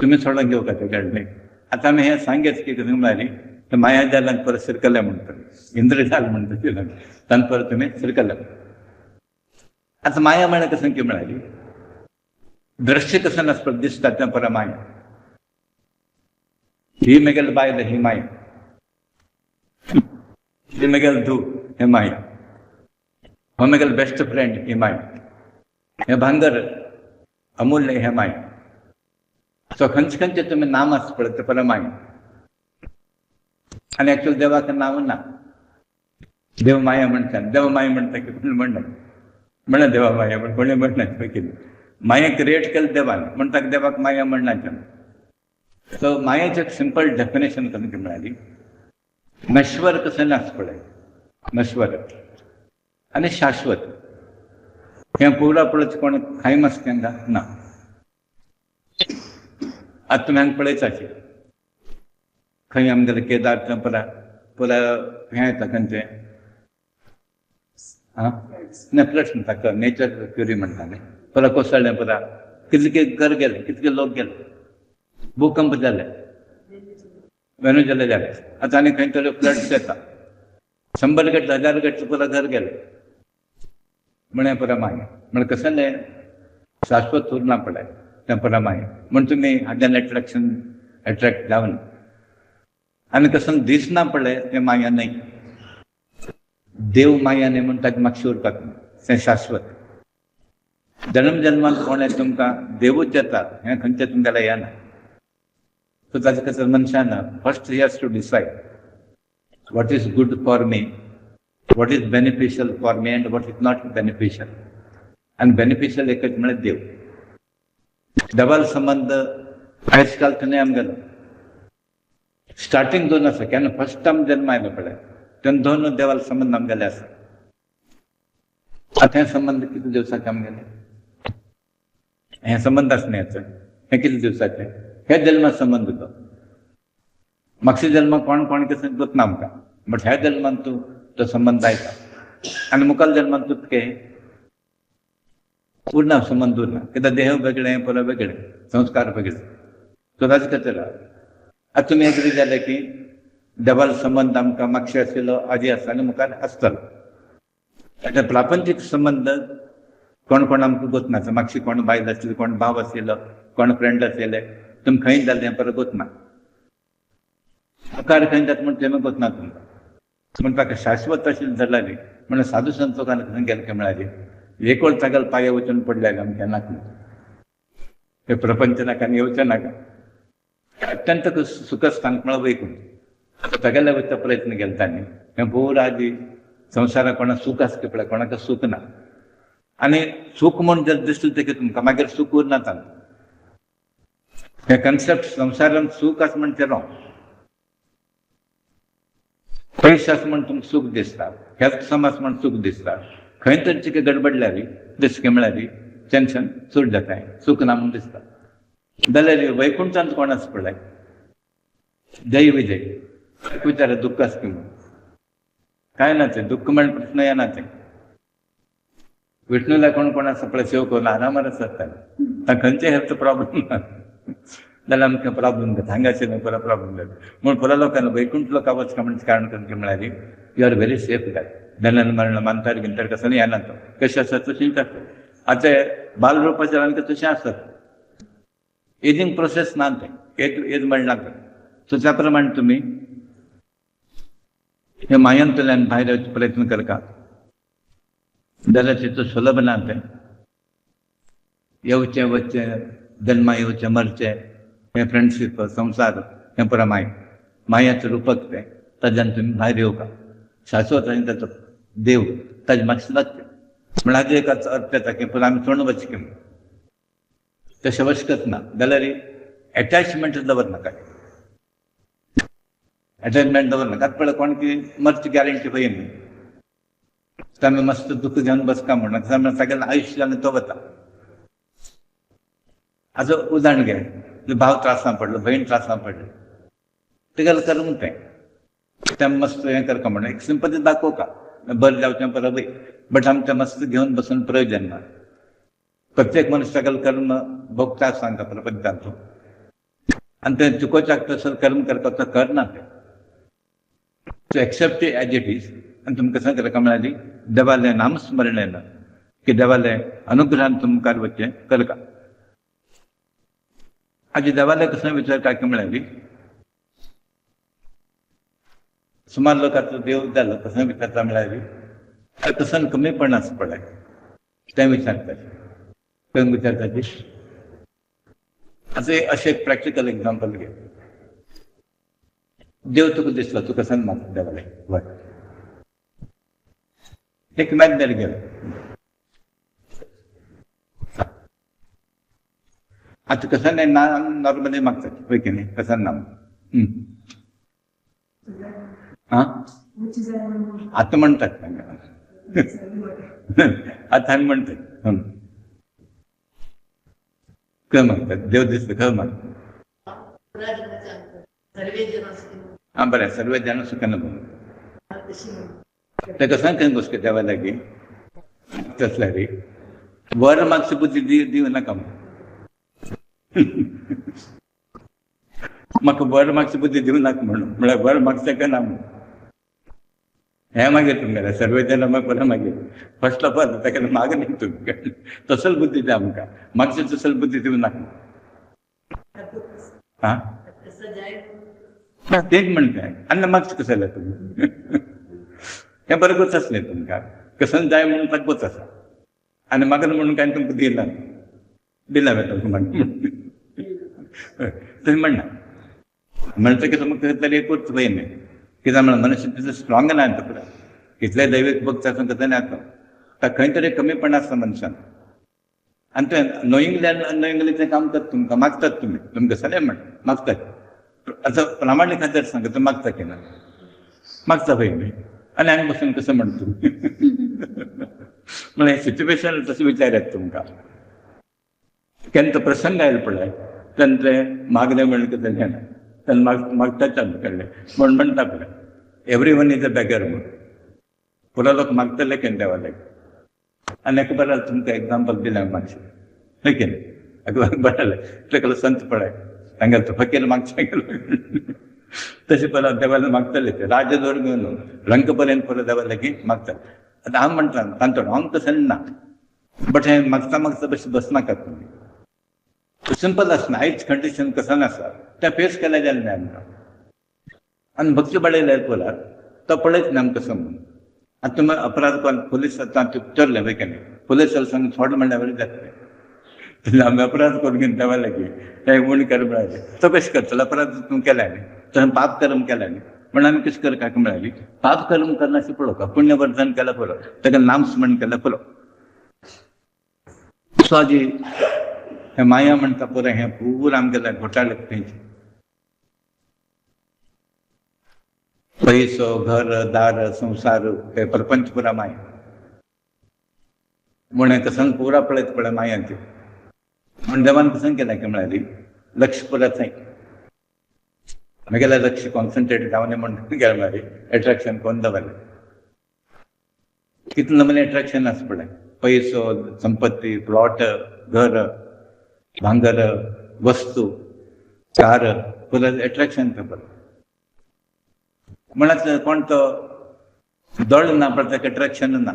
तुमी सोडून घेवपा तें कळ्ळें आतां आमी हें सांगेच की कितें म्हळ्यार माया जाल्यान परत सिरकलें म्हणटा इंद्र जाल म्हणटा तान परत तुमी सिरकलें आतां माया म्हळ्यार कसं की म्हळ्यार दृश्य कसं नासता दिसता तें परत माया ही मेगेल बायल ही माया ही मेगेल धू हे माया हो मेगेल बेस्ट फ्रेंड ही माया हे भांगर अमूल्य हे माया सो खंयचे खंयचे तुमी नाम आसा पळय ते परत माया आनी एक्चुअली देवाक नांव ना देव माया म्हणटा देव माया म्हणटा की कोण म्हणना म्हणा देवा माया पण कोणी म्हणना कितें माया क्रिएट केलें देवान म्हणटा देवाक माया म्हणनाचें सो मायेचें एक सिंपल डेफिनेशन करून ती म्हळ्यारी नश्वर कसं नास पळय नश्वर आनी शाश्वत हें पुरा पळयत कोण खायम आसा तेंकां ना आतां तुमी हांगा पळयताचे खंय आमगेलें केदार तें पुरा हें येता खंयचें फ्लड्स म्हणटा नेचर क्युरी म्हणटा न्ही पुरा कोसळ्ळें पुरा कितले घर गेले कितले लोक गेले भूकंप जाले वेनेझुएला जाले आतां आनी खंय तरी फ्लड्स येता 100 गट 1000 गट पुरा घर गेले म्हणे पुरा मागीर म्हण कसं जालें शाश्वत उरना पळय तें पुरा मागीर म्हण तुमी हाज्यान एट्रॅक्ट जावन आनी कसं दिसना पळय तें माया न्हय देव माया न्हय म्हण ताका मातशें उरपाक तें शाश्वत जन्म जन्मांत कोणें तुमकां देवूच येता हें खंयचें तुमगेलें येना सो ताचे खातीर मनशान first he has to decide what is good for me what is beneficial for me and what is not beneficial आनी बेनिफिशियल एकच म्हळ्यार देव देवाल संबंध आयज काल थंय आमगेलो स्टार्टींग दोन आसा केन्ना फर्स्ट टायम जन्म आयलो पळय तेन्ना दोन देवाल संबंध आमगेले आसा आतां हे संबंध कितले दिवसाचे आमगेले हे संबंध आसना हेचो हे कितले दिवसाचे हे जल्मा संबंध तो मागच्या जल्माक कोण कोण कसं दोतना आमकां बट ह्या जल्मांत तूं तो संबंध आयता आनी मुखाल जल्मांत तूं तुके उरना संबंध उरना कित्याक देह वेगळें परत वेगळें संस्कार वेगळे सो ताचे खातीर आतां तुमी एग्री जाले की देवाल संबंध आमकां मागशे आशिल्लो आजी आसा आनी मुखार आसतलो आतां प्रापंचीक संबंध कोण कोण आमकां गोतना मागशी कोण बायल आशिल्ली कोण भाव आशिल्लो कोण फ्रेंड आशिल्ले तुमी खंय जालें परत गोतना मुखार खंय जाता म्हण तेमी गोतना तुमकां म्हण ताका शाश्वत आशिल्लें जाल्यार न्ही म्हण साधू संतोखान खंय गेले की म्हळ्यार एक वेळ तागल पाय वचन पडलेलं आमच्या नाक हे प्रपंच नाका येवचें नाका अत्यंत सुखस्थान म्हणून वैकून सगळ्या वयचा प्रयत्न केला तांणी हें भोव आजी संवसाराक कोणाक सूख आसता पळय कोणाक सूख ना आनी सूख म्हूण जर दिसलें ते तुमकां मागीर सूख उरना तांकां हे कन्सेप्ट संवसारांत सूख आसा म्हण ते रॉंग पयशे आसा म्हण तुमकां सूख दिसता हेल्थ समज म्हण सूख दिसता खंय तरी चिके गडबडल्यारी दिसके म्हळ्यारी टेन्शन सूट जाता सूख ना म्हूण दिसता जाल्यार वैकुंठांत कोण आसा पळय जय विजय विचारा दुःख आसता म्हणून काय ना ते दुःख म्हण प्रश्न येना ते विष्णूला कोण आसा पळय सेव करून आरामार आसता ताका खंयचे हेल्थ प्रॉब्लेम ना जाल्यार आमकां प्रॉब्लेम जाता हांगाचे न्हू पुरो प्रॉब्लेम जाता म्हूण पुरो लोकांना वैकुंठ लोकां वचका म्हणजे कारण करून म्हळ्यार यू आर व्हेरी सेफ गाय जनन मरण मानतार गिंतर कसं येना तो कशें आसा तशींच आसता आतां बालरूपाचेर आमकां तशें आसत एजींग प्रोसेस ना तें एज म्हणना सो त्या प्रमाणे तुमी हे मायेंतल्यान भायर येवचे प्रयत्न करता जाल्यार तितूं सुलभ ना तें येवचें वचचें जन्मा येवचें मरचें हें फ्रेंडशीप संवसार हें पुरो मायेचें रुपक तें ताच्यान तुमी भायर येवका शाश्वत आनी ताचो देव ताजे मातशें लागचें म्हळ्यार हाजो एक अर्थ येता की पुरो आमी चोण वचचें तशें वचकच ना जाल्यार एटॅचमेंट दवरनाका अटॅचमेंट दवरनाका पळय कोण की मरची गॅरंटी पळय न्ही आमी मस्त दुःख घेवन बसका म्हणून सगळ्यांना आयुश्य आनी तो वता हाजो उदाहरण घे भाव त्रासान पडलो भयण त्रासान पडली तेगेलें कर्म तें मस्त हें करता म्हणून एक सिंपथी दाखोवका बरें जावचें परत वय बट आमचें मस्त घेवन बसून प्रयोजन ना प्रत्येक मनशागेलें कर्म भोगता सांगता प्रपंचाचो आनी तें चुकोवच्याक तसो कर्म करता तो करना तें so accept as it is आनी तुमकां सांग करता म्हळ्यार देवालें नामस्मरण येना की देवालें अनुग्रहान तुमकां वचचें करता हाजी देवालें कसो विचार काय म्हळ्यार सुमार लोकांचो देव जालो कसो विचारता म्हळ्यार कसो कमीपण आसा पळय तें विचारता खंय विचारता अशें एक प्रॅक्टिकल एग्जाम्पल घे देव तुका दिसलो तुका सांग मागता देवालें वय एक मॅच गेलो आता कसं नाही ना नॉर्मली मागतात होय की नाही कसं नाम हा आता म्हणतात आता आम्ही म्हणतात खंय मागतात देव दिसलं खंय मागतात हा बरें सर्वे जाण सुखान ते कसं खंय बसके देवा लागी तसल्या रे वर मागची बुद्धी दिव नाका म्हाका वर मागची बुद्धी दिवं नाका म्हणून म्हळ्यार वर मागचें काय ना म्हणून हें मागीर तुमगेलें सर्वे जाणां मागीर परत मागीर फर्स्ट ऑफ ऑल ताका माग न्ही तुमकां तसल बुद्धी द्या आमकां मागची तसल बुद्धी दिवं नाका हा तेच म्हणटाय आनी मागचें कसं जालें तुमी हें बरोबरच आसलें तुमकां कसं जाय म्हणून ताकूच आसा आनी म्हाका म्हणून कांय तुमकां दिला दिला तुमकां म्हणून तुम्ही म्हणना म्हणटा की तुमकां तरी एकूच वय न्ही कित्याक म्हळ्यार मनुष्य तितलें स्ट्रॉंग ना पुरो कितले दैवीक भक्त आसूं कसं नाही आसा ताका खंय तरी कमीपण आसता मनशान आनी तें नोईंगली आनी अननोईंगली तें काम करता तुमकां मागतात तुमी तुमकां सगळें म्हण मागतात आतां प्रामाणीक खातीर सांगता तुमी मागता की ना मागता पळय न्ही आनी हांगा बसून कसं म्हणटा तुमी म्हळ्यार सिच्युएशन तशें विचारत तुमकां केन्ना प्रसंग आयलो पळय तेन्ना तें मागलें म्हणून कितें घेना तेन्ना मागताच आमी कळ्ळें म्हण म्हणटा पळय every one is a bagger म्हूण पुरो लोक मागतले केन्ना देवाले आनी हेका बरें तुमकां एग्जाम्पल दिलें मातशें न्हय की न्ही हेका बरें जालें तेका संत पळय तांगेलो तो फकीर मागचें गेलो तशें परत देवाला मागतले ते राजदोर घेवन रंग पर्यंत परत देवाले की मागतात आतां हांव म्हणटा तांचो हांव तसं ना बट हें मागता मागता बशी बसनाकात तुमी सिंपल आसना आयज कंडिशन कसं आसा तें फेस केलें जालें न्ही आमकां आनी भक्ती बडयल्यार पळयात तो पळयत न्ही आमकां कसो म्हणून आतां तुमी अपराध कोण पुलीस आतां विचारलें वय की न्ही फुले संग सोड म्हणल्यावर जातले आम्ही अपराध करून घेऊन तेव्हा लागी हे म्हण कर मिळाले तो कशें करतलो अपराध तूं केल्यानी तर पाप कर्म केल्यानी म्हणून आम्ही कशें करपाक मेळाली पाप कर्म करना अशें पळोवप पुण्यवर्धन केला पुरो ताका नामस्मरण केला पुरो स्वाजी हे माया म्हणटा पुरो हे पुरो आमगेले घोटाळे तेंचे पैसो घर दार संसार हे प्रपंच पुरा माया म्हणे कसं पुरा पळयत पळय मायांचे म्हण देवान कसं केलं की म्हळ्यारी लक्ष पुरा थंय म्हगेलें लक्ष कॉन्सन्ट्रेट जावने म्हणून गेले म्हळ्यारी एट्रॅक्शन कोण दवरलें कितलें नमुने एट्रॅक्शन आसा पळय पैसो संपत्ती प्लॉट घर भांगर वस्तू कार पुरा एट्रॅक्शन पेपर म्हणत कोण तो दळ ना पण ताका एट्रॅक्शन ना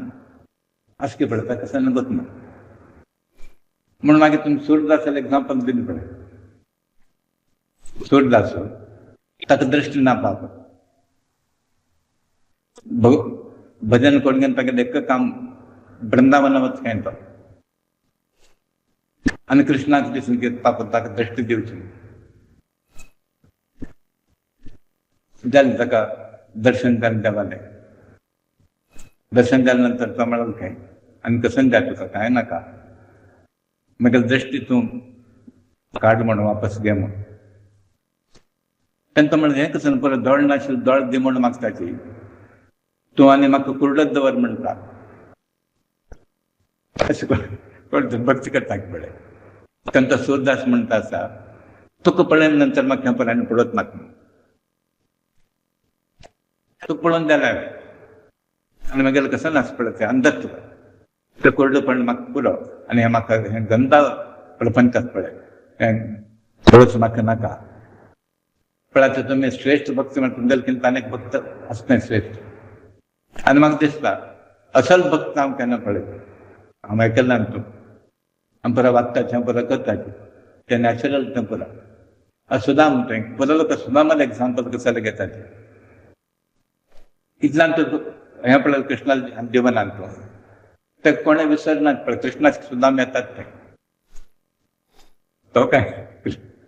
अशें पळयता कसं नगत ना म्हणून मागीर तुमी सूरदासाल एग्जाम्पल दिलें पळय सूरदास ताका दृश्टी ना पावता भजन करून घेवन ताका एक काम वृंदावन वचकाय तो आनी कृष्णाक दिसून की पापा ताका दृश्टी दिवची जालें ताका दर्शन जालें देवालें दर्शन जाल्या नंतर तो म्हणाल काय आनी कसं जाय तुका काय नाका म्हगे दृश्टी तूं काड म्हणून वापस घे म्हूण तेन्ना तो म्हणलें हें कसं परत दोळ नाशिल्लो दोळ दी म्हूण मागताची तूं आनी म्हाका कुर्डत दवर म्हणटा अशें कोण भक्ती करता पळय तेन्ना तो सूरदास म्हणटा आसा तुका पळयन नंतर म्हाका हें पळय आनी पळोवच नाका तुका पळोवन जाल्यार आनी मागीर कसं नास पळय अंधत्व ते कोरडेपण म्हाका पुरो आनी हें म्हाका हें गंदा प्रपंच आसा पळय हें थोडोच म्हाका नाका पळय तुमी श्रेश्ठ भक्त म्हण तुमगेले किंवा आनीक भक्त आसनाय श्रेश्ठ आनी म्हाका दिसता असल भक्त हांव केन्ना पळय हांव आयकलां न्हू तूं हांव पुरो वागताचें हांव पुरो करताचें तें नॅचरल तें पुरो सुदाम तें पुरो लोक सुदामाल एग्जाम्पल कसले घेताचें इतल्यान तूं हें पळय कृष्णा जिवनांत तूं ते कोणें विसरनात पळय कृष्णाक सुदाम येतात ते तो काय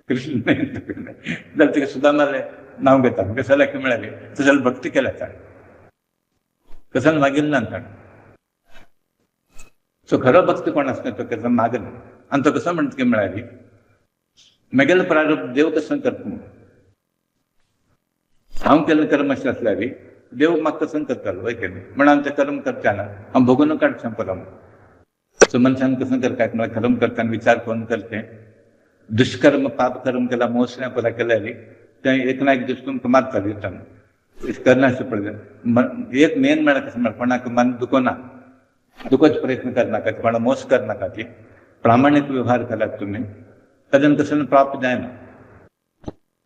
कृष्ण जाल्यार तिका सुदामालें नांव घेता कसं जाल्यार की म्हळ्यार तशें जाल्यार भक्ती केल्या ताणें कसं मागिल्लो ना ताणें सो खरो भक्त कोण आसता तो कसं मागना आनी तो कसो म्हणटा की म्हळ्यार म्हगेलो प्रारब्ध देव कसं करता म्हणून हांव केल्लें कर्म अशें आसल्यार देव म्हाका कसं करतालो वय केलें म्हण हांव तें कर्म करताना हांव भोगून काडचें पुरो सो मनशान कसं करता म्हळ्यार कर्म करताना विचार करून करचें दुष्कर्म पाप कर्म केला मोसण्या पुरा केल्यार तें एक ना एक दीस तुमकां मारता दिसताना करना अशें पळय एक मेन म्हळ्यार कसं म्हळ्यार कोणाक मन दुखोना दुखोवचो प्रयत्न करनाका कोणा मोस करनाका ती प्रामाणीक वेव्हार केल्यात तुमी ताच्यान कसं पाप जायना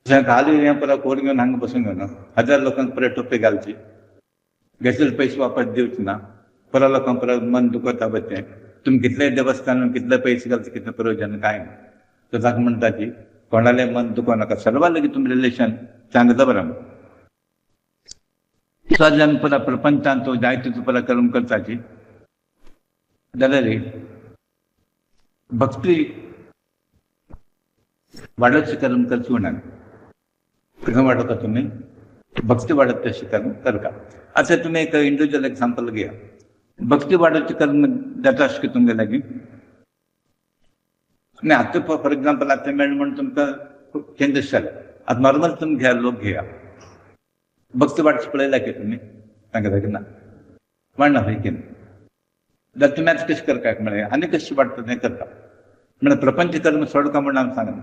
खाली हें पुरो कोर घेवन हांगा बसून घेवन 1000 लोकांक परत टोपी घालची घेतलेले पयशे वापस दिवचे ना पुरो लोकांक परत मन दुखता बचें तुमी कितलेय देवस्थानान कितले पयशे घालचे कितलें प्रयोजन कांय ना तो ताका म्हणटा की कोणालें मन दुखोनाका सर्वा लेगीत तुमी रिलेशन चांगलें दवरा सो आमी पुरा प्रपंचान तो जायते पुरा कर्म करताची जाल्यार भक्ती वाडोवची कर्म करची म्हणून कसं वाडता तुमी भक्ती वाडत तशी कर्म करता आता तुमी एक इंडिव्हिज्युअल एग्जाम्पल घेया भक्ती वाडोवची कर्म जाता अशें की तुमगे लागीं आनी आतां फॉर एग्जाम्पल आतां मेळ्ळें म्हणून तुमकां चेंजीस जाले आतां नॉर्मल तुमी घेया लोक घेया भक्ती वाडची पळयल्या की तुमी तांगे लागीं ना वाडना खंय की जाल्यार तुमी आतां कशें करपाक म्हळ्यार आनी कशें वाडटा तें करता म्हळ्यार प्रपंच कर्म सोडका म्हणून हांव सांगना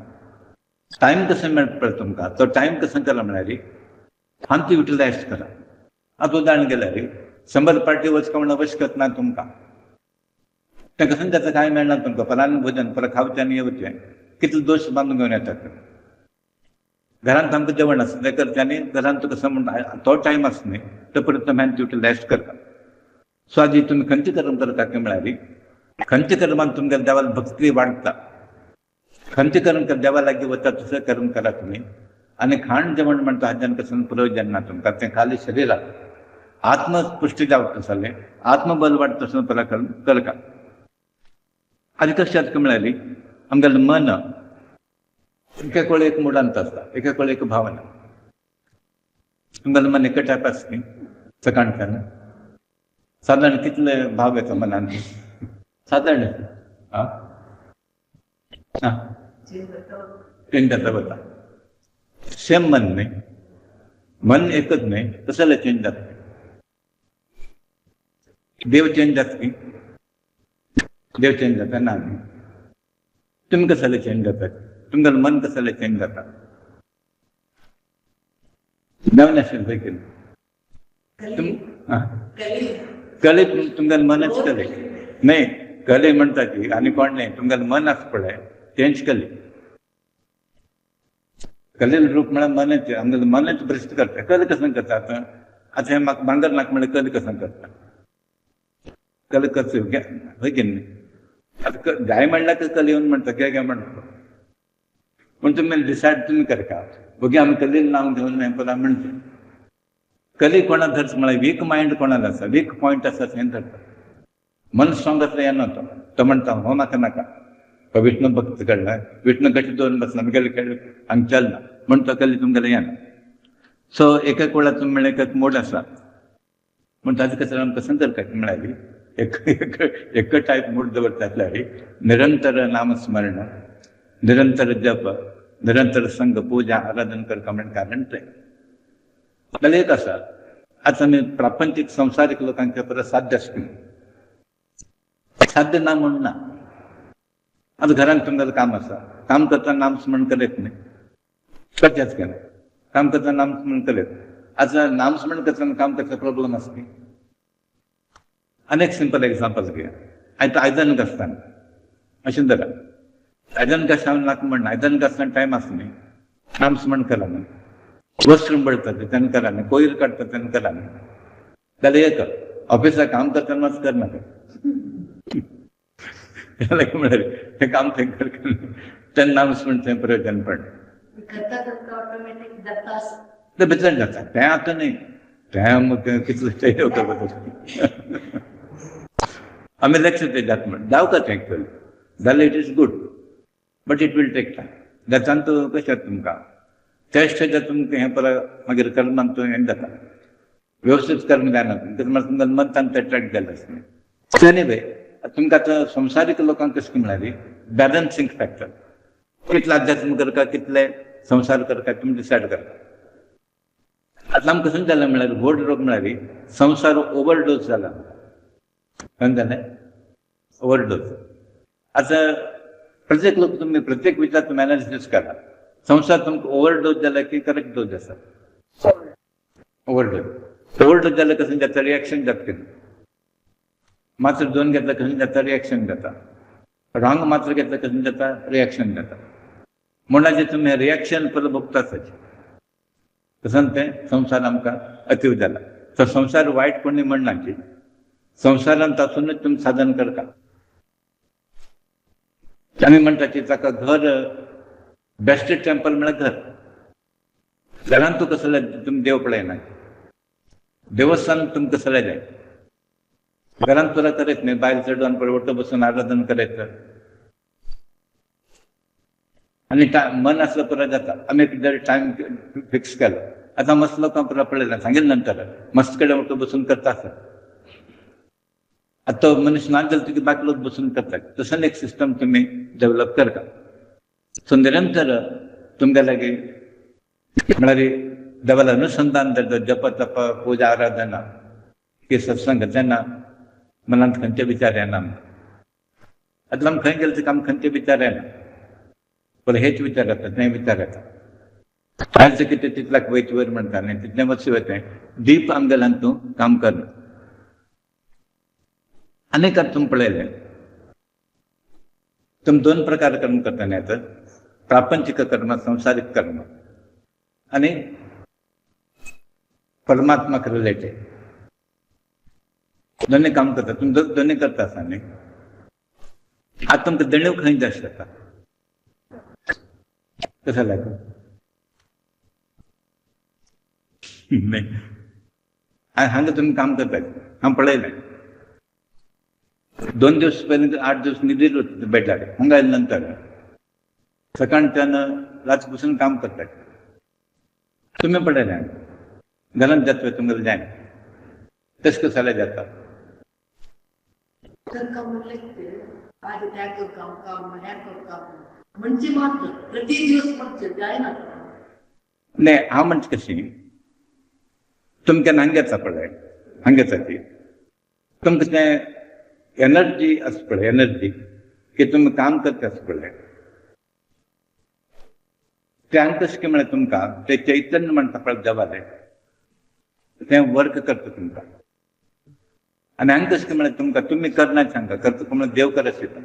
टायम कसं मेळटा पळय तुमकां तो टायम कसं केला म्हळ्यार फांती युटिलायज करा आतां उदाहरण गेल्यार 100 पार्टी वचका म्हणून आवश्यकत ना तुमकां तें कसं जाता कांय मेळना तुमकां परान भोजन परत खावचें आनी येवचें कितले दोश बांदून घेवन येतात घरांत आमकां जेवण आसता तें करचें आनी घरांत तुका कसं म्हणटा तो टायम आसा न्ही तो परत फांती युटिलायज करता सो आजी तुमी खंयचें कर्म करता की म्हळ्यार खंयच्या कर्मान तुमगे देवाल भक्ती वाडटा खंयचें कर्म देवा लागीं वता तसलें कर्म करा तुमी आनी खाण जेवण म्हणटा हाच्यान कसं प्रयोजन ना तुमकां तें खाली शरिराक आत्मपुश्टी जावता तसलें आत्मबल वाडटा तसलें कर्म करता आधी कशी आतां म्हळ्याली आमगेलें मन एकेक वेळ एक मुडांत आसता, एकेक वेळ एक भावना. आमगेलें मन एका टायप आसता न्ही सकाळच्यान. साधारण कितले भाव येता मनान? साधारण चेंज जाता वता. सेम मन न्ही, मन एकच न्ही, कसं जाल्यार चेंज जाता. देव चेंज जाता की देव चेंज जाता ना न्ही. तुम्ही कसं जाल्यार चेंज जाता, तुमगेलें मन कसं जाल्यार चेंज जाता. नवीन असेल पळय की कले तुमगेलें मनच कले न्ही, कले म्हणटा ती आनी कोण न्ही, तुमगेलें मन आसा पळय तेंच कले. कलेल रूप म्हळ्यार मनच, आमगेलें मनच भ्रश्ट करता. कले कसं करता आतां हें म्हाका भांगर नाका म्हळ्यार कले कसं करता. कले कसो हय की न्ही. आतां जाय म्हणल्यार कले येवन म्हणटा घे म्हणटा. पूण तुमी डिसायड तुमी करता बघी आमी कलेन नांव घेवन हें पळय म्हणटा. कली कोणा धरता म्हळ्यार वीक मायंड कोणालो आसा, वीक पॉयंट आसा थंय धरता. मन स्ट्रॉंग आसल्यार येना तो म्हणटा हो म्हाका नाका. विष्णू भक्त काडला, विष्णू कशें दवरून बसला मुगेले हांगा चलना म्हणटा कली तुमगेलें येना. सो एकेक वेळार तुमी म्हळ्यार एक मोड आसा म्हण ताजे कसं आमी कसं करता म्हळ्यार एक टायप मूड दवरता निरंतर नामस्मरण, निरंतर जप, निरंतर संघ पूजा आराधन करता म्हणजे कारण तें. जाल्यार एक आसा आतां आमी प्रापंचीक संवसारीक लोकांचे परस साध्य आसता. साध्य ना म्हण ना. आतां घरांत तुमगेलें काम आसा, काम करता नामस्मरण करीत न्ही, कशेंच केलें काम करता नामस्मरण करीत. आतां नामस्मरण करतना काम करता प्रॉब्लम आसा न्ही. आनी एक सिंपल एग्जांपल घेया. आतां आयदन घासतना अशें धरा, आयदन घासता नाका म्हणना, आयदन घासतना टायम आसा न्ही, नामस्मरण करा न्ही. वॉशरूम बळटा तेन्ना करा न्ही, कोयर काडटा तेन्ना करा न्ही. जाल्यार एक ऑफिसाक काम करतना करनाका. म्हळ्यार हें काम थंय करता तेन्ना नामस्मरण थंय प्रयोजन पडना. तें भितर जाता तें आतां न्ही, तें कितलें आमी लक्ष दितात म्हण जावका तें एक्चुअली जाल्यार it is good, but it will take time. जाच्यान तूं कशें तुमकां त्या स्टेजार तुमकां हें परत मागीर कर्मान तूं हें जाता वेवस्थीत कर्म जायना तुमकां मन तांकां अट्रॅक्ट जालें आसलें. एनीवे तुमकां आतां संवसारीक लोकांक कशें म्हळ्यार बॅलन्सिंग फॅक्टर कितलें अध्यात्म करता कितले संवसार करता तुमी डिसायड करता. आतां आमकां कसं जालें म्हळ्यार व्हड रोग म्हळ्यार संवसार ओवरडोज जाला. कळ्ळें जालें ओवरडोज. आतां प्रत्येक लोक तुमी प्रत्येक विचार तुमी एनालिसीस करा. संवसार तुमकां ओवरडोज जाला की करेक्ट डोज आसा. ओवरडोज जाल्यार कशें जाता रिएक्शन जाता कितें. मात्र 2 घेतला कशें जाता रिएक्शन जाता. रॉंग मात्र घेतला कशें जाता रिएक्शन जाता. म्हणल्यार जे तुमी रिएक्शन परत भोगतात तसं तें संवसार आमकां अतीव जाला. तर संवसार वायट कोणी म्हणना की संवसारांत आसूनच तुमी साधन करता. आमी म्हणटा की ताका घर बेस्ट टेंपल म्हळ्यार घर. घरांत तूं कसो तुमी देव पळयना. देवस्थान तुमकां कसलें जाय. घरांत पुरा करीत न्ही, भायर चडोवन परवटो बसून आराधन करायचं आनी मन असलं पुरा जाता. आमी एक टायम फिक्स केलो. आतां मस्त लोकांक पुरा पळयला सांगेल नंतर मस्त कडेन वचून बसून करता आसत. आतां तो मनीस ना जाल्यार तुगे बाकी लोक बसून करतात. तसं एक सिस्टम तुमी डेव्हलप करता. सो निरंतर तुमगे लागीं म्हळ्यार देवाला अनुसंधान धरता. जप तप पूजा आराधना की सत्संग तेन्ना मनांत खंयचे विचार येना. आतां आमी खंय गेले आमकां खंयचे विचार येना. पण हेच विचार येता तें विचार येता. आयज कितें तितल्याक वयचे वयर म्हणटा न्ही तितलें वचचे वयता डीप आमगेल्यान तूं काम करना. आनीक आतां तुमी पळयलें तुमी 2 प्रकार कर्म करता न्ही. आतां प्रापंचीक कर्म संवसारीक कर्म आनी परमात्माक रिलेटेड दोनी काम करता. तुमी दोनी करता आसा न्ही. आतां तुमकां देणीव खंय जास्त जाता कशें लागता न्ही. हांगा तुमी काम करतात हांव पळयलें. 2 दिवस पर्यंत 8 दिवस न्हिदीर होते बेड्डार हंगा नंतर सकाळ त्यानं रातपासून काम करतात. तुम्ही पडले घरात जातोय तुम्हाला जाय तस कसाला जाता नाही हा म्हणजे कशी तुमच्या नांग्याचा पडाय हांग्याचा ती तुमचं तें एनर्जी आस पळय एनर्जी की तुम्ही काम करता आस पळय ते हांग कशें की म्हळ्यार तुमकां ते चैतन्य म्हणटा पळय देवालें तें वर्क करता तुमकां आनी हांग कशें की म्हळ्यार तुमकां तुमी करना सांगता करता म्हळ्यार देव करत येता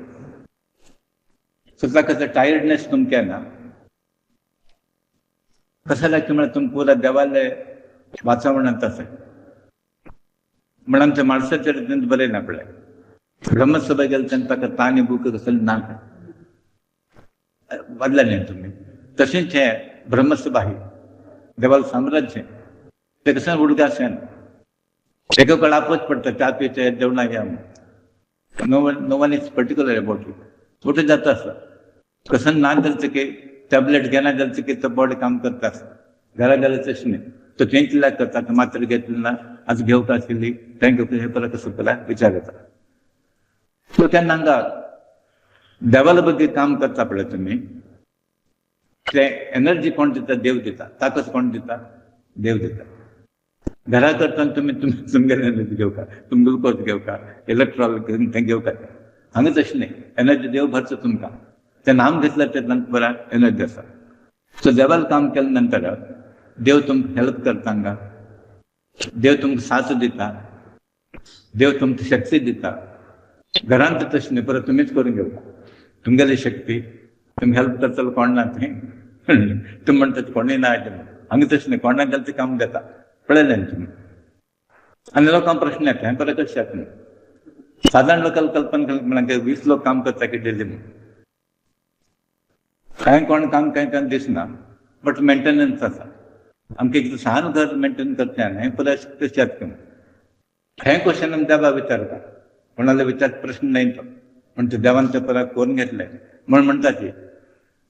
स्वता कसं टायर्डनेस तुमच्या ना कसं लागतं म्हळ्यार तुम पुरा देवाले वातावरणांत आसा म्हणून ते माणसाच्या रितीन बरें ना पळय ब्रह्मसभा गेले तेन्ना ताका ताण भूक कसले ना वाडले न्ही तुमी तशेंच हे ब्रह्मसभा ही देवाल साम्राज्य ते कसं उडगा आसा एका कडेन आपोवच पडटा च्या पिवचे जेवणा या no one is particular about it कुठे जाता आसा कसं ना जालचं की टॅबलेट घेना जालचं की तो बॉडी काम करता आसा घरा गेले तशें न्ही तो चेंज लाग करता मात्र घेतली ना आज घेवंक आशिल्ली तें घेवंक हे परत कसं केला विचार येता सो तेन्ना हांगा देवाला बद्दल काम करता पळय तुमी ते एनर्जी कोण दिता देव दिता ताकद कोण दिता देव दिता घरा करतना तुमी तुमगेले एनर्जी घेवका तुमी ग्लुकोज घेवका इलेक्ट्रॉल तें घेवका हांगा तशें न्ही एनर्जी देव भरता तुमकां तें नाम घेतलं तेन्ना बरा एनर्जी आसा सो देवाला काम केल्या नंतर देव तुमकां हेल्प करता हांगा देव तुमकां साथ दिता देव तुमकां शक्ती दिता घरांत तशें न्ही परत तुमीच करून घेवता तुमगेली शक्ती तुमी हेल्प करतलो कोण ना थंय तुमी म्हणटा कोणूय ना हांगा तशें न्ही कोणाक गेलें तें काम देता पळयलें न्ही तुमी आनी लोकांक प्रश्न येता हें परत कशें जाता न्ही साधारण लोकांक कल्पना म्हळ्यार 20 लोक काम करता की डेली म्हणून कांय कोण काम कांय दिसना बट मेंटेनन्स आसा आमकां एक सान घर मेंटेन करचें हें परत कशें जाता हें क्वेश्चन आमी देवा विचारता कोणाला विचार प्रश्न नाही तो पण ते देवान ते परत करून घेतले म्हणून म्हणटा की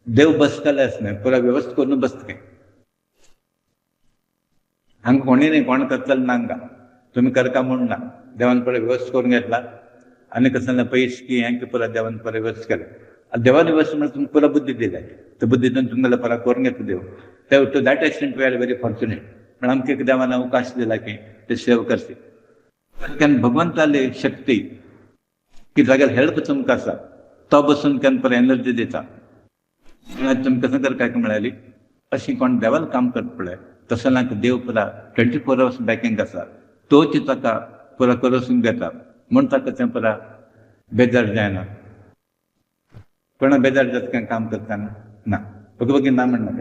देव बसतले न्ही पुरा व्यवस्थित करून बसतले हांगा कोणी नाही कोण करतले ना हांगा तुमी करता म्हूण ना देवान परत व्यवस्थित करून घेतला आनी कसं ना पयस की हें परत देवान परत व्यवस्थित केलें देवान व्यवस्थित म्हणजे तुमकां पुरा बुद्धी दिल्या त्या बुद्धीतून तुमगेले परत करून घेतले देव ते to that extent we are very fortunate पण आमकां एक देवान अवकाश दिला की ते सेव करचे केन्ना भगवंताली शक्ती की जाग्यार हेल्प तुमकां आसा तो बसून केन्ना परत एनर्जी दिता तुमी कसं करता काय म्हळ्यारी अशी कोण देवाला काम करता पळय तसं ना देव पुरा 24 hours बॅकींग आसा तोच ताका पुरा करून घेता म्हूण ताका तें पुरा बेजार जायना कोणा बेजार जाता काय काम करतना ना बगी ना म्हणना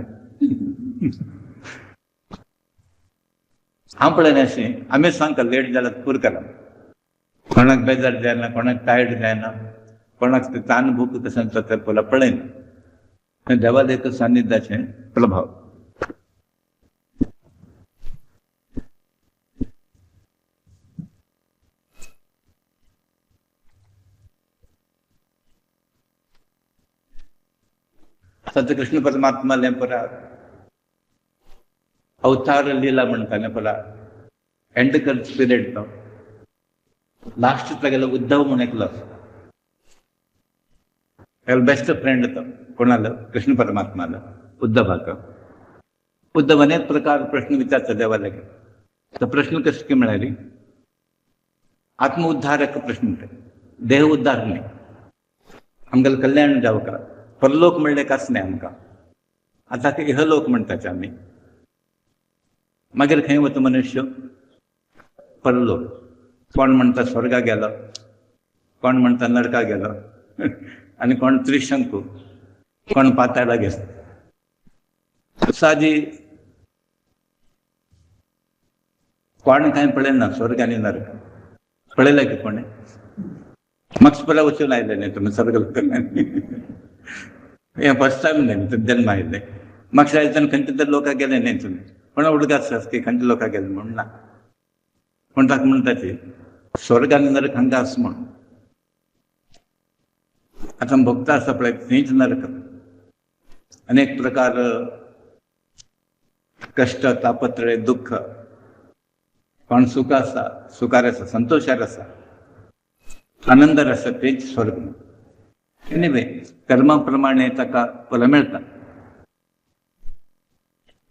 हांव पळयलें अशें आमी सांगता लेट जाल्यार पुरो करा कोणाक बेजार जायना कोणाक टायर्ड जायना कोणाक ते तान भूक कसं ते पळय पळयना देवाल एक सान्निध्याचें प्रभाव सद्य कृष्ण परमात्मा परा अवतार लीला म्हणटाले परा एंड कर पिरियड तो लास्ट तागेलो उद्धव म्हणून एकलो बेस्ट फ्रेंड तो कोणाला कृष्ण परमात्माला उद्धवाक उद्धव अनेक प्रकार प्रश्न विचारता देवाला तो प्रश्न कशें की म्हळ्यार आत्मउद्धारक प्रश्न ते देह उद्धार न्ही आमगेलें कल्याण जावका परलोक म्हणलें कांच न्ही आमकां आतां इहलोक म्हणटात आमी मागीर खंय वता मनुष्य परलोक कोण म्हणटा स्वर्गा गेलो कोण म्हणटा नरका गेलो आनी कोण त्रिशंकू कोण पाताळा गेलो साजी कोण कांय पळयना स्वर्ग आनी नरक पळयला की कोणें म्हाका परत वचून आयले न्ही तुमी स्वर्ग लोकांनी हें फस्ट टायम न्ही जन्म आयिल्ले म्हाका शाळेंतल्यान खंयच्या तरी लोकांक गेले न्ही तुमी पण उडका आसा की खंयच्या लोकांक गेले म्हूण ना पूण ताका म्हणटा ती स्वर्ग आनी नरक हांगा आसा म्हूण आता भोगता असा पळय थंयच नरक. अनेक प्रकार कष्ट, तापत्रय, दुःख. पण सुख आसा, सुखार आसा, संतोषार आसा, आनंदार आसा तेच स्वर्ग. एनिवे कर्माप्रमाणे ताका फल मेळटा.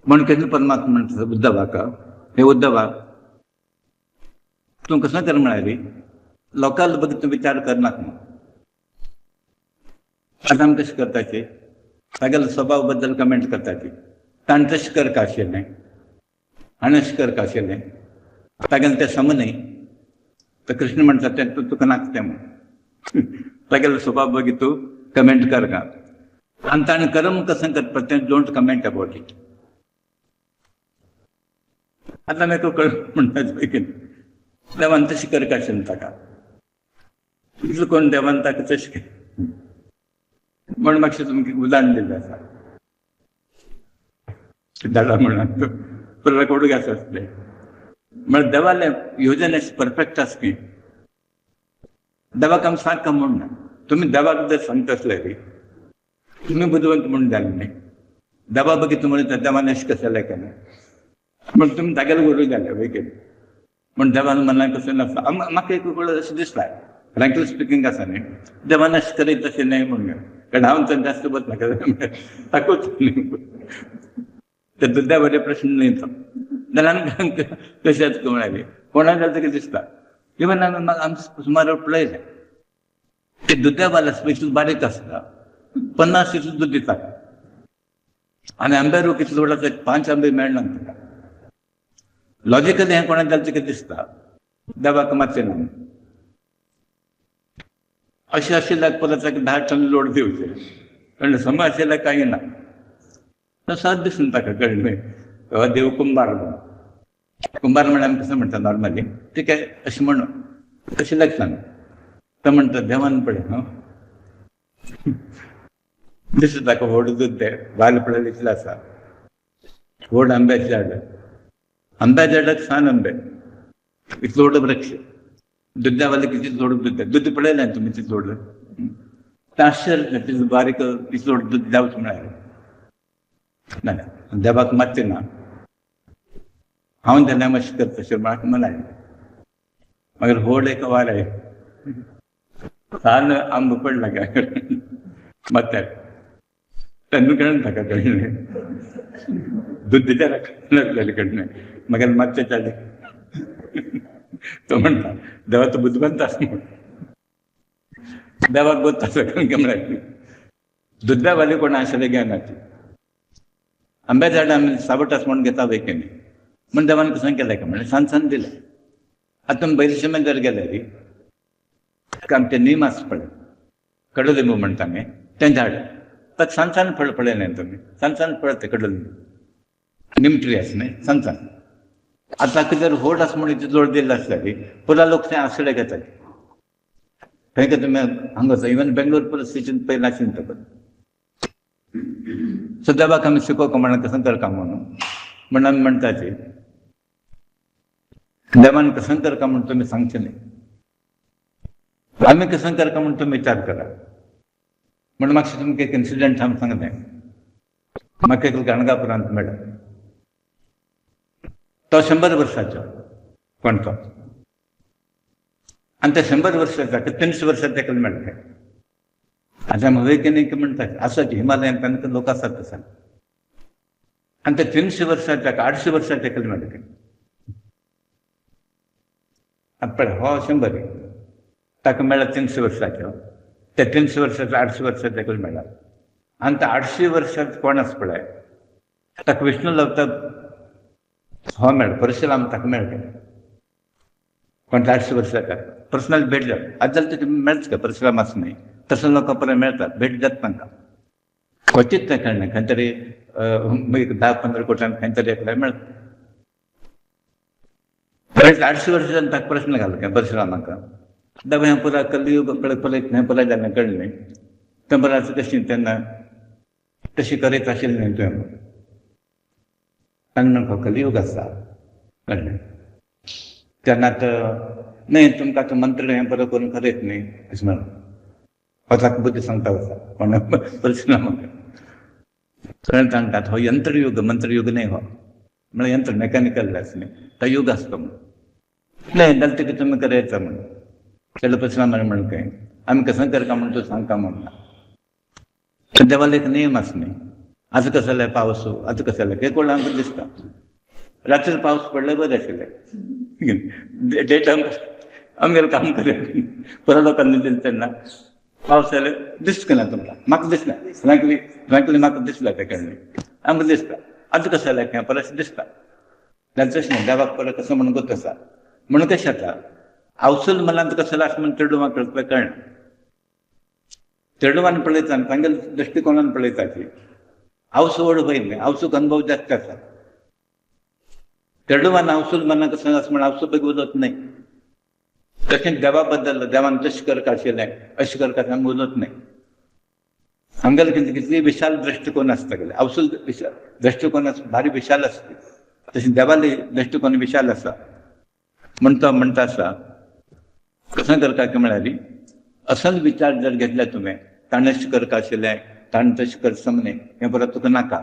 म्हण केन्ना परमात्मा म्हणटा उद्धवाक, हे उद्धवा तूं कसं कर म्हळ्यार लोकांक बघून तूं विचार करनाका म्हणून. आता आमी कशें करताचे, तागेल्या स्वभाव बद्दल कमेंट करताचे. ताणें तशें करता आशिल्लें, हाणें अशें करता आशिल्लें, तागेलें तें सम न्ही. तर कृष्ण म्हणटा तें तुका नाका तें म्हूण. तागेलो स्वभाव बघी तूं कमेंट कर का. आनी ताणें कर्म कसं करता तें डोंट कमेंट अबाउट इट. आतां म्हाका कळ्ळें म्हणटा बेगीन देवान तशें करता आशिल्लें ताका. इतलो कोण देवान ताका तशें केलें म्हण मातशें तुमकां उदाहरण दिल्लें आसा. धाडा म्हणून परला कोडूक आसा आसलें म्हळ्यार देवालें योजन अशें परफेक्ट आसा की देवाक आमी सांगता म्हणना. तुमी देवाक जर सांगता आसले तुमी बुदवंत म्हणून जालें न्ही. देवा बघीत म्हणटा देवान अशें कशें केलें म्हण तुमी तागेले बरोबर जाले बेगीन. म्हण देवान मनाक कसं नासता. म्हाका एक वेळ अशें दिसता फ्रँकली स्पिकींग आसा न्ही, देवान अशें करीत तशें न्ही म्हणून. कारण हांव चड जास्त वच नाका ताकूच ते दुद्यावरे प्रश्न न्ही तो. जाल्यार आमी कशेंच म्हळ्यार कोणाक जाल्यार कितें दिसता. इवन आमी सुमार पळयलें ते दुद्यावाले स्पेशल बारीक आसता 50 लिटर दूद दिता. आनी आंब्यारू कितलो व्हडलो 5 आंबे मेळना ताका. लॉजिकली हें कोणाक जाल्यार कितें दिसता देवाक मातशें ना अशें आशिल्ल्याक परत ताका 10 टन लोड दिवचे. कळ्ळें सम आशिल्ल्याक कांय ना. सहज दिसून ताका कळ्ळें हो देव कुंभार म्हणून. कुंभार म्हळ्यार आमी कसं म्हणटा नॉर्मली ठीक आहे अशें म्हणून तशें लक्षान तो म्हणटा देवान पळय न्हू दिसता ताका व्हड दूद ते वाल पळय इतलें आसा. व्हड आंब्याचें झाड, आंब्या झाडाक 6 आंबे, इतलो व्हड वृक्ष. दुद्यावाले किती व्हड दूद दूद पळयलें तुमी तितलो व्हड. तें आश्चर्य तितलो बारीक इतलो व्हड दूद जावचें म्हळ्यार ना देवाक मातशें ना. हांव जाल्यार मातशें करता तशें म्हाका म्हणालें. मागीर व्हड एक वाल आहे 6 आंबो पडला काय मात्याक तेन्ना कळ्ळें ताका कळ्ळें दुद्दाच्या लागलेलें कळ्ळें. मागीर मातशें जालें तो म्हणटा देवा तो बुद्धवंत आसा म्हूण. देवाक गोत आसा म्हळ्यार दुद्यावाली कोण आशिल्ले घेनाची. आंब्या झाड आमी सावट आसा म्हूण घेता वेकेनी म्हण देवान कसं केलें काय म्हणल्यार सान दिलें. आतां बैलशेमेन जर गेले आमचे नीम आसा पळय कडलिंबू म्हणटा आमी तें झाड ताका सान फळ पळयलें तुमी. सान पळयता कडलिंबू नीम ट्री आसा न्ही सान. आतां ताका जर व्हड आसा म्हूण इतलो जोड दिल्लो आसल्यार पुरा लोक थंय आसले घेतात. थंय तुमी हांगा वचा इवन बेंगलोर परिस्थितीन पयलें आशिल्लें ताका. सो देवाक आमी शिकोवंक म्हणून कसं करता म्हणून आमी म्हणटाचे देवान कसं करता म्हणून तुमी सांगचे न्ही. आमी कसं करता म्हणून तुमी विचार करा. म्हणून मातशें तुमकां एक इन्सिडंट हांव सांगलें. म्हाका एक गाणगापुरांत मेळ्ळो. तो 100 वर्साचो कोण तो आनी त्या 100 वर्साचा 300 वर्सां तेका मेळ्ळे. आतां विवेकानंद म्हणटात आसात हिमालयान तांकां लोक आसात तसा. आनी त्या 300 वर्साच्या 800 वर्सां तेका मेळ्ळे. आतां पळय हो 100 ताका मेळ्ळा 300 वर्साचो. त्या 300 वर्साचो 800 वर्सां तेका मेळ्ळा. आनी त्या 800 वर्सांत कोण आसा पळय ताका विष्णू अवतार हो मेळ्ळो. परशुराम ताका मेळ्ळे. कोण 800 वर्सांचा पर्सनल भेट जाता. आज जाल्यार तुमी मेळच का परशुराम आसा न्ही तसं लोकां पर्यंत मेळटात भेट जाता तांकां. क्वचित तें कळना खंय तरी 10-15 कोट्यान खंय तरी एकल्यार मेळटा. 800 वर्सांनी ताका प्रश्न घालो काय परशुरामाक देवा हें पुरा कलियूग पळयत हें पुराय जालें कळ्ळें न्ही. तें बरें आसा तशी तेन्ना तशी करीत आशिल्लें न्ही तुवें. तांणे हो कलियूग आसा कळ्ळें. तेन्ना न्ही तुमकां आतां मंत्र हें बरें करून करीत न्ही अशें म्हणून वचाक बुद्धी सांगता वचा पण परिश्रम कळण सांगतात हो यंत्रयुग मंत्रयुग नाही हो म्हणजे यंत्र मेकॅनिकल नाही तर युग असतो म्हणून नाही गलती की तुम्ही करायचं म्हणून त्याला परिश्रम म्हणून काय आम्ही कसं कर का म्हणतो सांगता म्हणून देवाला एक नियमच नाही आज कसाला पाऊस हो आज कसाला काही कोण आमचं दिसतं रात्री पाऊस पडला बरं असेल डे टाइम आमगेलं काम करेल परत लोकांनी दिलं त्यांना पावसाला दिसत ना तुमका म्हाका दिसला फ्रँकली म्हाका दिसला त्याकडे आमकां दिसता आज कसाला काय परत दिसता जांचंच नाही देवाक परत कसं म्हणून गो तसा म्हणून कशें जाता अवसल मनांत कसं असं म्हणून चेडूवाक कळना चेडूवान पळयता आनी तांगेल दृश्टिकोनान पळयता ती आवसो व्हड पळयत नाही आवसूक अनुभव जास्त आसा चेडूवान अवसूल मनाक कसं असं म्हणून अवसो पळय उलत नाही तशेंच देवा बद्दल देवान तशें करता आशिल्लें अशें करता आमी उलत नाही हांगेल कितली विशाल दृश्टिकोन आसता गेले अवसूल दृश्टिकोन भारी विशाल आसता तशें देवाली दृश्टिकोन विशाल आसा म्हणटा आसा कसं करता की म्हळ्यार असल विचार जर घेतले तुवें ताणें अशें करता आशिल्लें ताणें तशें करता म्हणे हें परत तुका नाका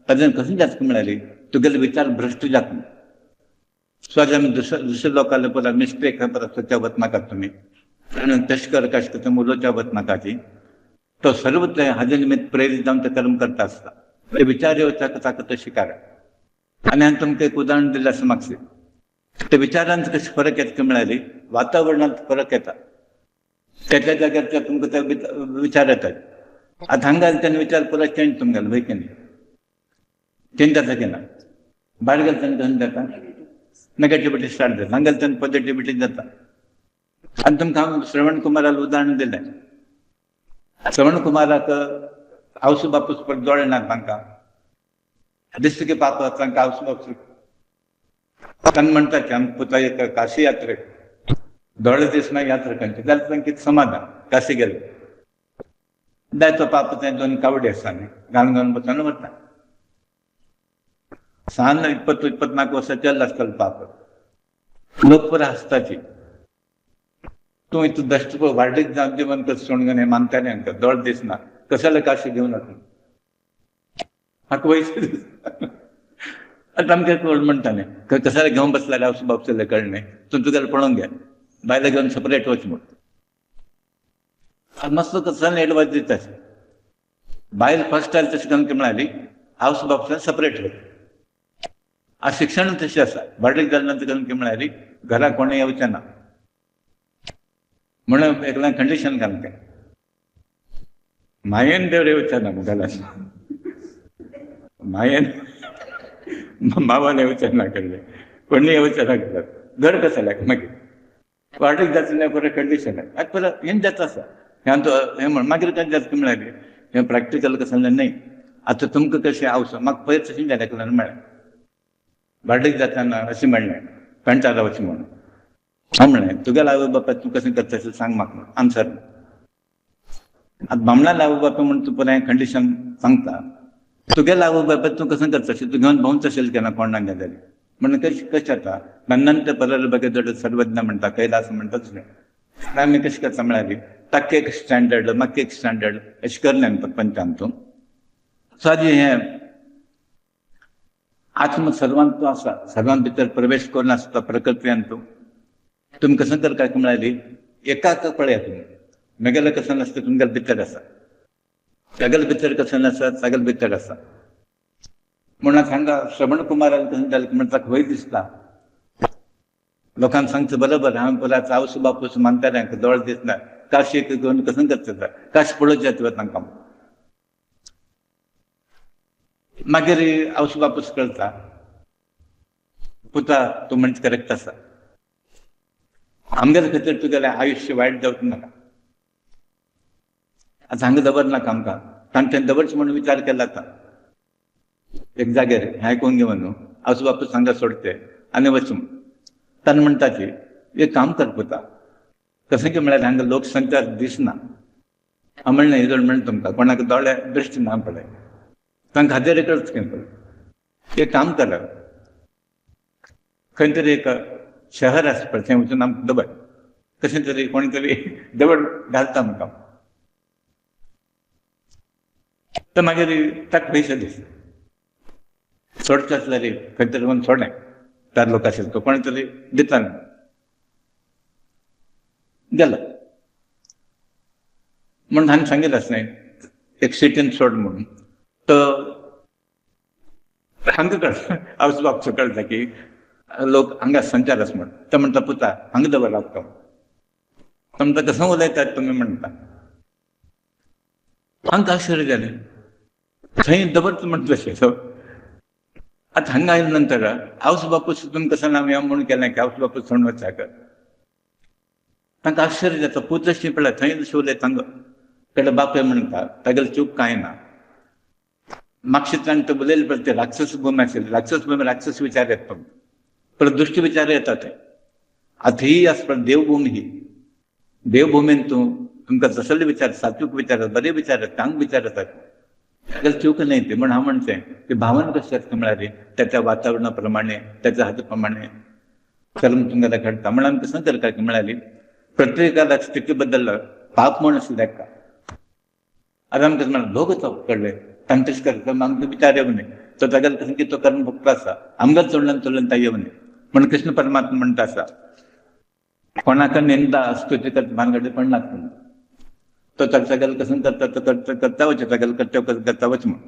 ताजें कसं जाता म्हळ्यार तुगेले विचार भ्रश्ट जाता सो आज आमी दुसऱ्या लोकांना परत मिस्टेक परत सोदच्या वचनाकात तुमी तशें करता अशें तुमी उलोवच्या वचनाकाची तो सर्व ते हाजे निमित्त प्रेरीत जावन ते कर्म करता आसता ते विचार येवचाक ताका तो शिकार आनी हांवें तुमकां एक उदाहरण दिलें आसा म्हाका ते विचारांत कशें फरक येता म्हळ्यार वातावरणांत फरक येता त्याच्या जाग्यार तुमकां ते विचार येतात आतां हांगा तेन्ना विचार परत चेंज तुमगेलो वय की न्ही चेंज जाता की ना भायर गेलो तेन्ना कसं जाता नेगेटिविटी स्टार्ट जाता हांगा तेन्ना पॉझिटिविटी जाता आनी तुमकां हांव श्रवण कुमाराक उदाहरण दिलें श्रवण कुमाराक आवसो बापूस परत दोळे नात तांकां दिसता की पाप तांकां आवसो बापूस तांकां म्हणटा की आमी पुता एक काशी यात्रेक दोळे दिसना यात्रा खंयची जाल्यार तांकां कितें समाधान काशी गेले जायतो पाप ते दोन कावडी आसा न्ही घालून बसोन वता सान 24 वर्सां चल्ला आसतलो पाप लोक पुरो हांसताची तूं इतू दश्ट वाडीक जावन जिवन कसं सोडून हें मानतालें हांकां दोळ दिसना कशाला काशी घेवन वता म्हाका वयस आतां आमकां कोण म्हणटालें कशाला घेवन बसल्यार हांव बापचेले कळ्ळें तूं तुगेलें पळोवंक घे बायला घेवन सेपरेट वच म्हूण मस्त कसाला एडवायस दिता बायल फर्स्ट टायम तशें करून म्हळ्यार हावस बापसान सेपरेट वच आ शिक्षण तशें आसा वाडीक जाले नंतर करून म्हळ्यार घरा कोणें येवचें ना म्हणून एकल्या कंडिशन घालता मायेन देव येवचें ना मुखार मायेन मावान येवचें ना केल्लें कोणी येवचें ना केल्यार घर कसं लायक मागीर वाडीक जाता परत कंडिशन आतां परत हें जाता आसा हें म्हण मागीर कशें जाता म्हळ्यार हें प्रॅक्टिकल कसं जालें न्ही आतां तुमकां कशें आवस म्हाका पयर तशें जालें कारणान म्हळें वाडीक जाताना अशें म्हणलें पेंटार वचचें म्हणून हांव म्हणलें तुगेले आवय बापाय तूं कशें करता आशिल्लें सांग म्हाका आन्सर आतां बामणाले आवय बापाय म्हणून तूं पळय कंडिशन सांगता तुगेले आवय बापाय तूं कशें करता आशिल्लें तूं घेवन भोंवच आशिल्लें केन्ना कोणाक गेल्यार म्हणून कशें जाता नन्नंत परल बगे दड सर्वज्ञ म्हणटा कैलास म्हणटा तशें आमी कशें करता म्हळ्यार ताका एक स्टँडर्ड म्हाका एक स्टँडर्ड अशें करलें आमी प्रपंचांतून सो आजी हें आत्म सर्वांत तूं आसा सर्वांत भितर प्रवेश करून आसता प्रकृतींत तूं तुमी कसं करता म्हळ्यार एकाक पळया तुमी म्हगेलें कसं नासता तुमगेले भितर आसा सगळे भितर कसं नासा सगळे भितर आसा म्हणून हांगा श्रवण कुमारान कसं जालें की ताका भंय दिसता लोकांक सांगता बरोबर हांव परत आवस बापूस मानतालें हांकां दोळ दिसना काशीक घेवन कसं करता काशी पळोवचें येता तांकां मागीर आवस बापूस कळटा पुता तूं म्हणटा करेक्ट आसा आमगेले खातीर तुगेलें आयुश्य वायट जावचें नाका आतां हांगा दवरनाका आमकां तांच्यान दवरचें म्हणून विचार केला जाता एक जाग्यार हें आयकून घेवन न्हू आवस बापूस हांगा सोडचें आनी वचूं ताणें म्हणटा की एक काम कर पुता कशें की म्हळ्यार हांगा लोकसंख्या दिसना हांव म्हणलें हिजोड म्हणटा तुमकां कोणाक दोळे दृश्टी ना पळय तांकां हाजेर करच खंय पळय एक काम कर खंय तरी एक शहर आसा पळय थंय वचून आमकां दवर कशें तरी कोणी तरी दवड घालता आमकां तर मागीर ताका पयशे दिस सोडचें आसल्यार खंय तरी व्हरून सोडलें 4 लोक आशिल्ले तो कोण तरी दिता गेलो म्हणून हांवें सांगितलें आसलें एक सिटीन सोड म्हणून. तो हांगा कळटा हावस बाबचो कळटा की लोक हांगा संचार आसा म्हण. तो म्हणटा पुता हांगा दवर रावता. तो म्हणटा कसं उलयतात तुमी म्हणटा. हांगा आश्चर्य जालें थंय दवरता म्हणटा तशें. आतां हांगा आयले नंतर हावस बापूस तुमकां कसं नाम या म्हणून केलें की हावस बापूस सोडून वचाक. तांकां आश्चर्य जाता पूत अशी पळय थंय शिवले तांकां कडे बापूय म्हणटा तागेली चूक कांय ना. मागशितल्यान तो उलयले पळय ते राक्षस भूमी आशिल्ली. राक्षस भूमी राक्षस विचार येता परत दुश्ट विचार येता ते. आतां ही आसा पळय देवभूमी ही देवभूमीन तुमकां तसले विचार सात्विक विचार बरे विचार येतात हांगा विचार येतात. तागेली चूक नाही ते म्हण हांव म्हणचें की भावन कशें आसता म्हळ्यार त्याच्या वातावरणा प्रमाणे त्याच्या हाता प्रमाणे कर्म तुमकां घडटा. म्हण आमी कसं करता की म्हळ्यार प्रत्येकाला स्थिती बद्दल पाप म्हण आसलें ताका. आतां आमकां म्हळ्यार लोक कळ्ळे तांकां तशें करता आमकां विचार येवं न्ही. तो तागेलो कसं की तो कर्म भोगता आसा आमकां चडल्यान चडल्यान तां येवं न्ही. म्हण कृष्ण परमात्मा म्हणटा आसा कोणाक निंदा स्तुती करता भानगडी पडनात म्हणून. तो तागेलो कसं करता तो करता वच तागेलो कर्तव्य करता वच म्हण.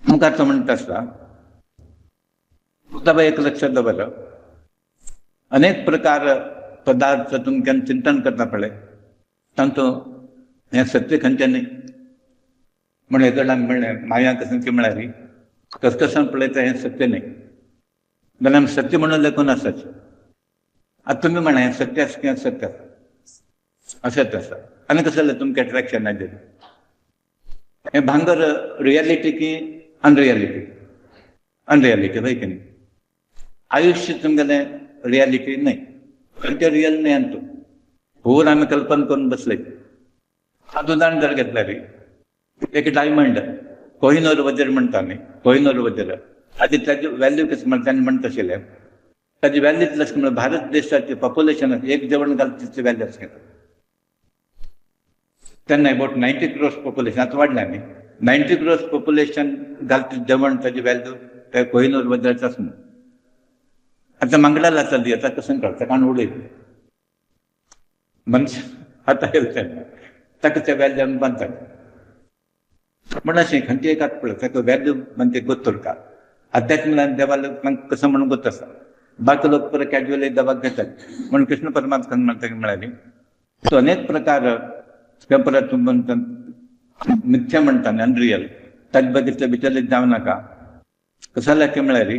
मुखार तो म्हणटा आसा पुता बाय एक लक्षात दवर अनेक प्रकार पदार्थ तुमकां चिंतन करता पळय तांतूं हें सत्य खंयचें न्ही. म्हण हे कडल्यान म्हणलें माया कसं की म्हळ्यार कसकसान पळयता हें सत्य न्ही जाल्यार आमी सत्य म्हणून लेखून आसाच. आतां तुमी म्हणा हें सत्य आसा की असत्य आसा असत्य आसा आनी कसं जालें तुमकां एट्रॅक्शन आयलें. हें भांगर रियलिटी की अनरियलिटी. अनरियलिटी हय की न्ही. आयुश्य तुमगेलें रियलिटी न्हय खंयचें रियल न्हय आनी तूं भोवन आमी कल्पना करून बसले. आतां उदाहरण जर घेतल्यार एक डायमंड कोहिनूर वज्र म्हणटा न्ही कोहिनूर वज्र आदी ताची व्हॅल्यू कशी म्हण तांणी म्हणटा आशिल्लें ताची व्हॅल्यू इतली आसता म्हळ्यार भारत देशाचें पॉप्युलेशन एक जेवण घालता तिची व्हॅल्यू आसता तेन्ना अबावट 90 crores पॉप्युलेशन आतां वाडलें न्ही 90 crores पॉप्युलेशन घालता जेवण ताची व्हॅल्यू त्या कोहिनूर वज्राची आसा म्हणून. आतां मंगळार आसली आतां कसं कळटा काण उडयली मनशां आतां येता तेन्ना ताका त्या व्हॅल्यू आमी बांदतात. म्हण अशें खंयची एक आतां पळय ताका व्हॅल्यू म्हणजे गोत्तुरका अध्यात्म देवाला तांकां कसं म्हणून गोत आसा. बाकी लोक परत कॅज्युअली देवाक घेतात म्हणून कृष्ण परमात्मा म्हणटा की म्हळ्यार तो अनेक प्रकार ते परत म्हणटा मिथ्या म्हणटा न्ही अनरियल ताचे बद्दल विचलित जावं नाका. कसं जालें की म्हळ्यार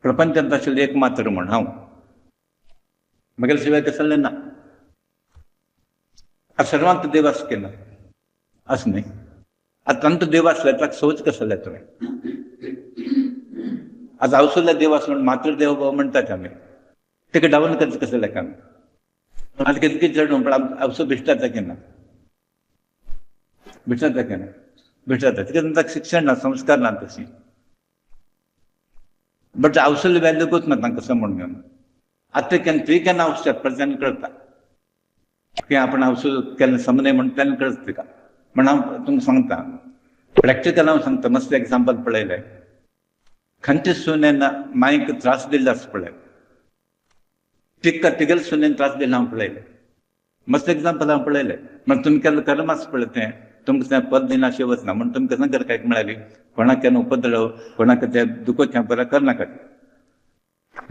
प्रपंचांत आशिल्लें एक मात्र म्हण हांव म्हगेले शिवाय कसलें ना. सर्वांत देव आसा की ना असं न्ही. आतां तांचो देव आसले ताका सोच कसले तुवें. आतां हांव सुद्दां देव आसा म्हणून मात्र देव म्हणटात आमी ताका डावन करचें कसलें लेखान. आतां कितें कितें चड पूण हांवसो भिश्टाचा की ना भिश्टाचा की ना भिश्टाचा कित्याक ताका शिक्षण ना संस्कार ना तशी. बट हावसले व्हॅल्यू करूच ना तांकां कसं म्हणून घेवन. आतां तुवें केन्ना हावस शेतपड तेन्ना कळटा की आपण हावस केन्ना समने म्हणून तेन्ना कळटा तिका. म्हण हांव तुमकां सांगता प्रॅक्टिकल हांव सांगता मस्त एग्जाम्पल पळयलें. खंयचे सुनेन मायक त्रास दिल्ले आसा पळय तिका तिगेले सुनेन त्रास दिल्ले हांव पळयलें. मस्त एग्जाम्पल हांव पळयलें. म्हण तुमी केल्लें कर्म आसा पळय तें तुमकां तें पद दिना अशें वचना म्हण तुमी कसं करता म्हळ्यार कोणाक केन्ना उपद्रव कोणाक तें दुखोवचें हें परां करनाका.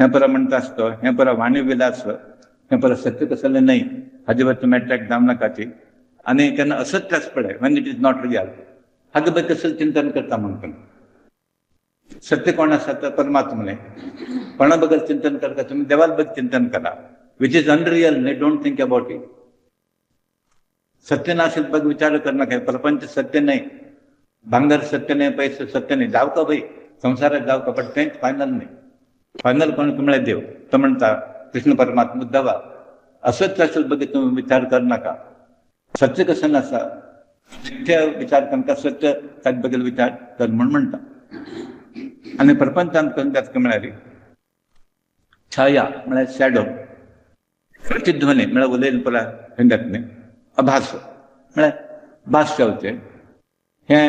हें परां म्हणटा आसतो हें परां वाणी विलास हें परां सत्य कसलें न्हय हाजे वर तुमी एट्रॅक्ट जावं नाकाची. आनी केन्ना असत्य आसा पळय Wien it is not real हाजे बद्दल कसलें चिंतन करता म्हणून. सत्य कोण आसा तर परमात्मने कोणा बद्दल चिंतन करता तुमी देवा बद्दल चिंतन करा विच इज अनरियल न्ही. Don't think about it. सत्य नाशिल्ले बघ विचार करनाका. प्रपंच सत्य नाही भांगर सत्य नाही पैसे सत्य नाही जावका भाई संवसारात जावका पण तेंच फायनल नाही. फायनल कोण म्हळ्यार देव. तो म्हणटा कृष्ण परमात्मा देवा असत्य आशिल्ले बघ तुम्ही विचार करनाका. सत्य कसं नासा सत्य विचार करनाका सत्य ताचे बद्दल विचार कर म्हणून म्हणटा. आनी प्रपंचांत खंयच्याच म्हळ्यार छाया म्हळ्यार शॅडो प्रतिध्वनी म्हळ्यार उलयले पळय खंयच्याच न्ही. आभास म्हळ्यार भास जावचे हे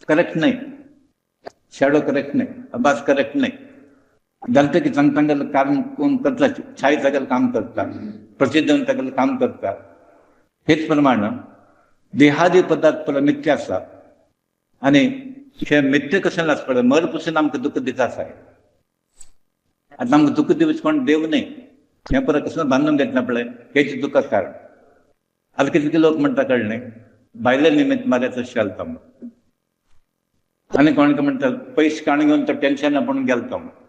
करेक्ट नाही, शॅडो करेक्ट नाही, अभास करेक्ट नाही. जालते की चांगलं काम कोण करतात, छाय जागेला काम करतात, प्रसिद्ध जागेला काम करतात. हेच प्रमाणे देहादी पदार्थ मिथ्य आसा आणि हे मिथ्य कशाला पडे मरपासून आमकां दुःख दिताच आहे. आता आमकां दुःख दिवच कोण देव नाही, हे परत कसं बांधून घेतलं पळय हेच दुःखाचं कारण. आता कितके लोक म्हणटा कळ्ळें, भायल्या निमित्त मारयाचो शेलता म्हणून, आनी कोणाक म्हणटा पयशे काण घेवन तो टेन्शन पण गेलतो म्हणून,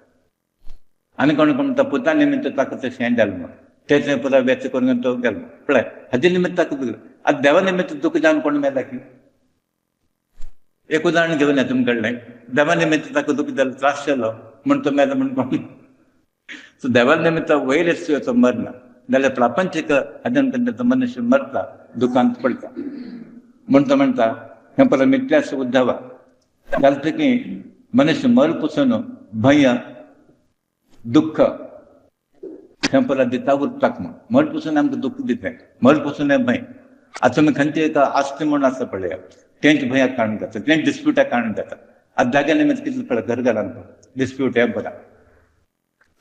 आनी कोणाक म्हणटा पुता निमित्त ताका तें शें जालें म्हणून, तें पुता वेच करून तो गेलो पळय हाजे निमित्त ताका दुःख. आता देवा निमित्त दुःख जावन कोण मेला की? एक उदाहरण घेवन येता तुमचे कळ्ळें, देवा निमित्त ताका दुःख जालो, त्रास जालो म्हण तो मेलो म्हण कोण. सो देवा निमित्त वयर तो मरना, जाल्यार प्रापंचीक हाजें तो मनुष्य मरता, दुखांत पडटा. म्हण तो म्हणटा हें परत मिथ्यास उद्धवा. जालते की मनुष्य मर पसून भय दुःख हें परत दिता उरताक म्हण. मर पसून आमकां दुःख दिता, मर पसून हें भंय. आतां तुमी खंयची एक आस्ती म्हूण आसा पळया, तेंच भंयाक कारण जाता, तेंच डिस्प्युटाक कारण जाता. आतां जाग्या निमित्त कितलें पळय घरघरांत डिस्प्यूट हें बरा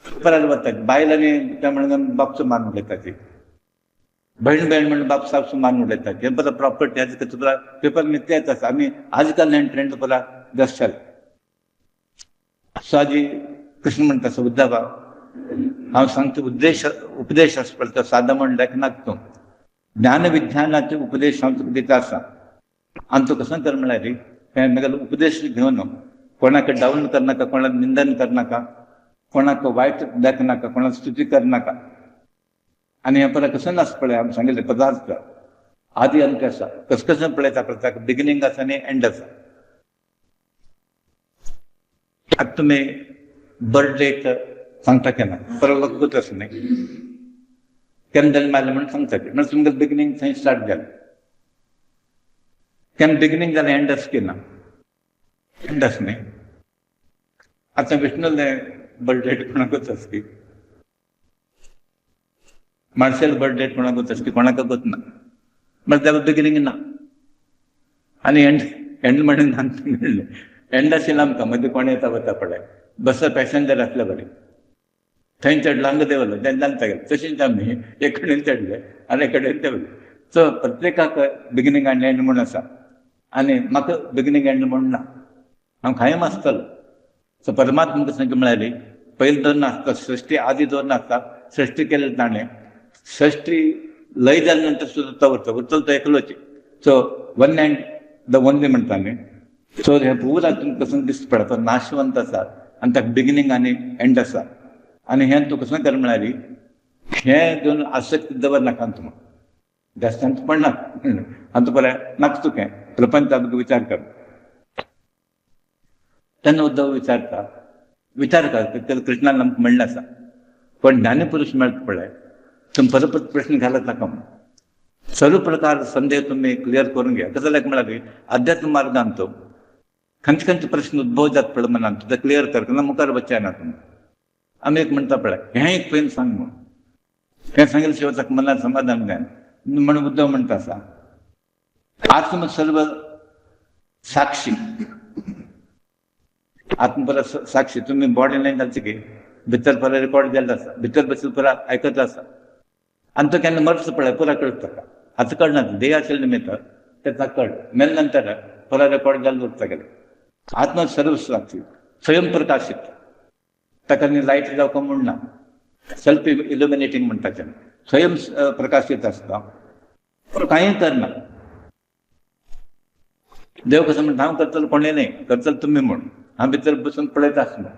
परत वता, बायल आनी त्या म्हणून बापचो मान उडयता ती, बहीण बहीण म्हणून बाप सापचो मान उडयता, हे बरं प्रॉपर्टी हेज तुका पेपर मिथ्या येता आसा. आमी आज काल हें ट्रेंड बरा जास्त जालें. स्वाजी कृष्ण म्हणटा असो उद्धवा, हांव सांगता उपदेश आसा पळय तो सादो म्हण लेखनाक तूं ज्ञान विज्ञानाचे उपदेश हांव तुका दिता आसा, आनी तूं कसो कर म्हळ्यार हें म्हगेलो उपदेश घेवन कोणाक डावन करनाका, कोणाक निंदन करनाका, कोणाक वायट देखनाका, कोणाक स्तुती करनाका. आनी हें परत कसं आसा पळय हांवें सांगिल्लें पदार्थ आदी अंत आसा, कसं कसं पळयता पळय ताका बिगिनींग आसा आनी एंड आसा. आतां तुमी बर्थडेक सांगता केन्ना परत वखद आसा न्ही, केन्ना जल्म आयलो म्हणून सांगता ते, म्हणजे तुमगेलें बिगिनींग थंय स्टार्ट जालें. केन्ना बिगिनींग जालें एंड आसा की ना? एंड आसा न्ही. आतां विष्णूलें बर्थडे कोणाकूच आसा की, मार्शल बर्थडे कोणाकूच आसा की, कोणाक ना, म्हणजे ताका बिगिनींग ना आनी एंड म्हणून सांगलें. एंड आशिल्लो आमकां मदीं कोण येता वता पळय, बस पॅसेंजर आसले बरें, थंय चडलो हांगा देंवलो तें जाणता गेलें. तशेंच आमी एक कडेन चडले आनी एक कडेन देंवले. सो प्रत्येकाक बिगिनींग आनी एंड म्हूण आसा, आनी म्हाका बिगिनींग एंड म्हूण ना, हांव कायम आसतलो. सो परमात्मा कसं म्हळ्यार पयलीं दोन नासता, सृश्टी आदी दोन नासता, सृश्टी केलें ताणें, सृश्टी लय जाले नंतर सुद्दां तो उरतलो तो एकलोच. So one end the only म्हणटा न्ही. सो हे पुरा तुमकां कसं दिसता पळय तो नाशवंत आसा आनी ताका बिगिनींग आनी एंड आसा. आनी हें तूं कसं कर म्हळ्यार हें घेवन आसक्ती दवरनाका तुमी, जास्तांत पडनाका. आनी तूं बरें नाका तुका हें प्रपंचाक विचार कर. तेन्ना उद्धव विचार कर, कृष्णान आमकां म्हणलें आसा, पण ज्ञानीपुरुश मेळटा पळय तुम्ही परत प्रश्न घालत नाका. सर्व प्रकार संदेह तुम्ही क्लियर करून घ्या. कसं जाल्यार म्हळ्यार अध्यात्म मार्गान तो खंयचे खंयचे प्रश्न उद्भव जाता पळय मनान ते क्लियर कर, मुखार वचचे ना तुमी. आमी एक म्हणटा पळय हें एक पयलीं सांग म्हणून, हें सांगिल्ले शिवाय ताका मनान समाधान जायना म्हणून उद्धव म्हणटा आसा आत्म सर्व साक्षी. आत्म परत साक्षी तुम्ही बॉडी नाही जालची की भितर परत रिकॉर्ड जाल्लो आसा, भितर बसून पुरा आयकत आसा आनी तो केन्ना मरचो पळय पुरा कळटा ताका. आतां कळना देह आशिल्ले निमित्त तें ताका कळटा, मेल नंतर पुरा रेकॉर्ड जाल्लो उरता गेले. आत्म सर्व साक्षी स्वयं प्रकाशीत, ताका न्ही लायट जावपाक म्हूण ना, सेल्फ इल्युमिनेटींग म्हणटा तें, स्वयं प्रकाशीत आसता, कांय करना. देव कसं म्हणटा हांव करतलो कोणें न्ही, करतलो तुमी म्हूण. हांव भितर बसून पळयता आसतना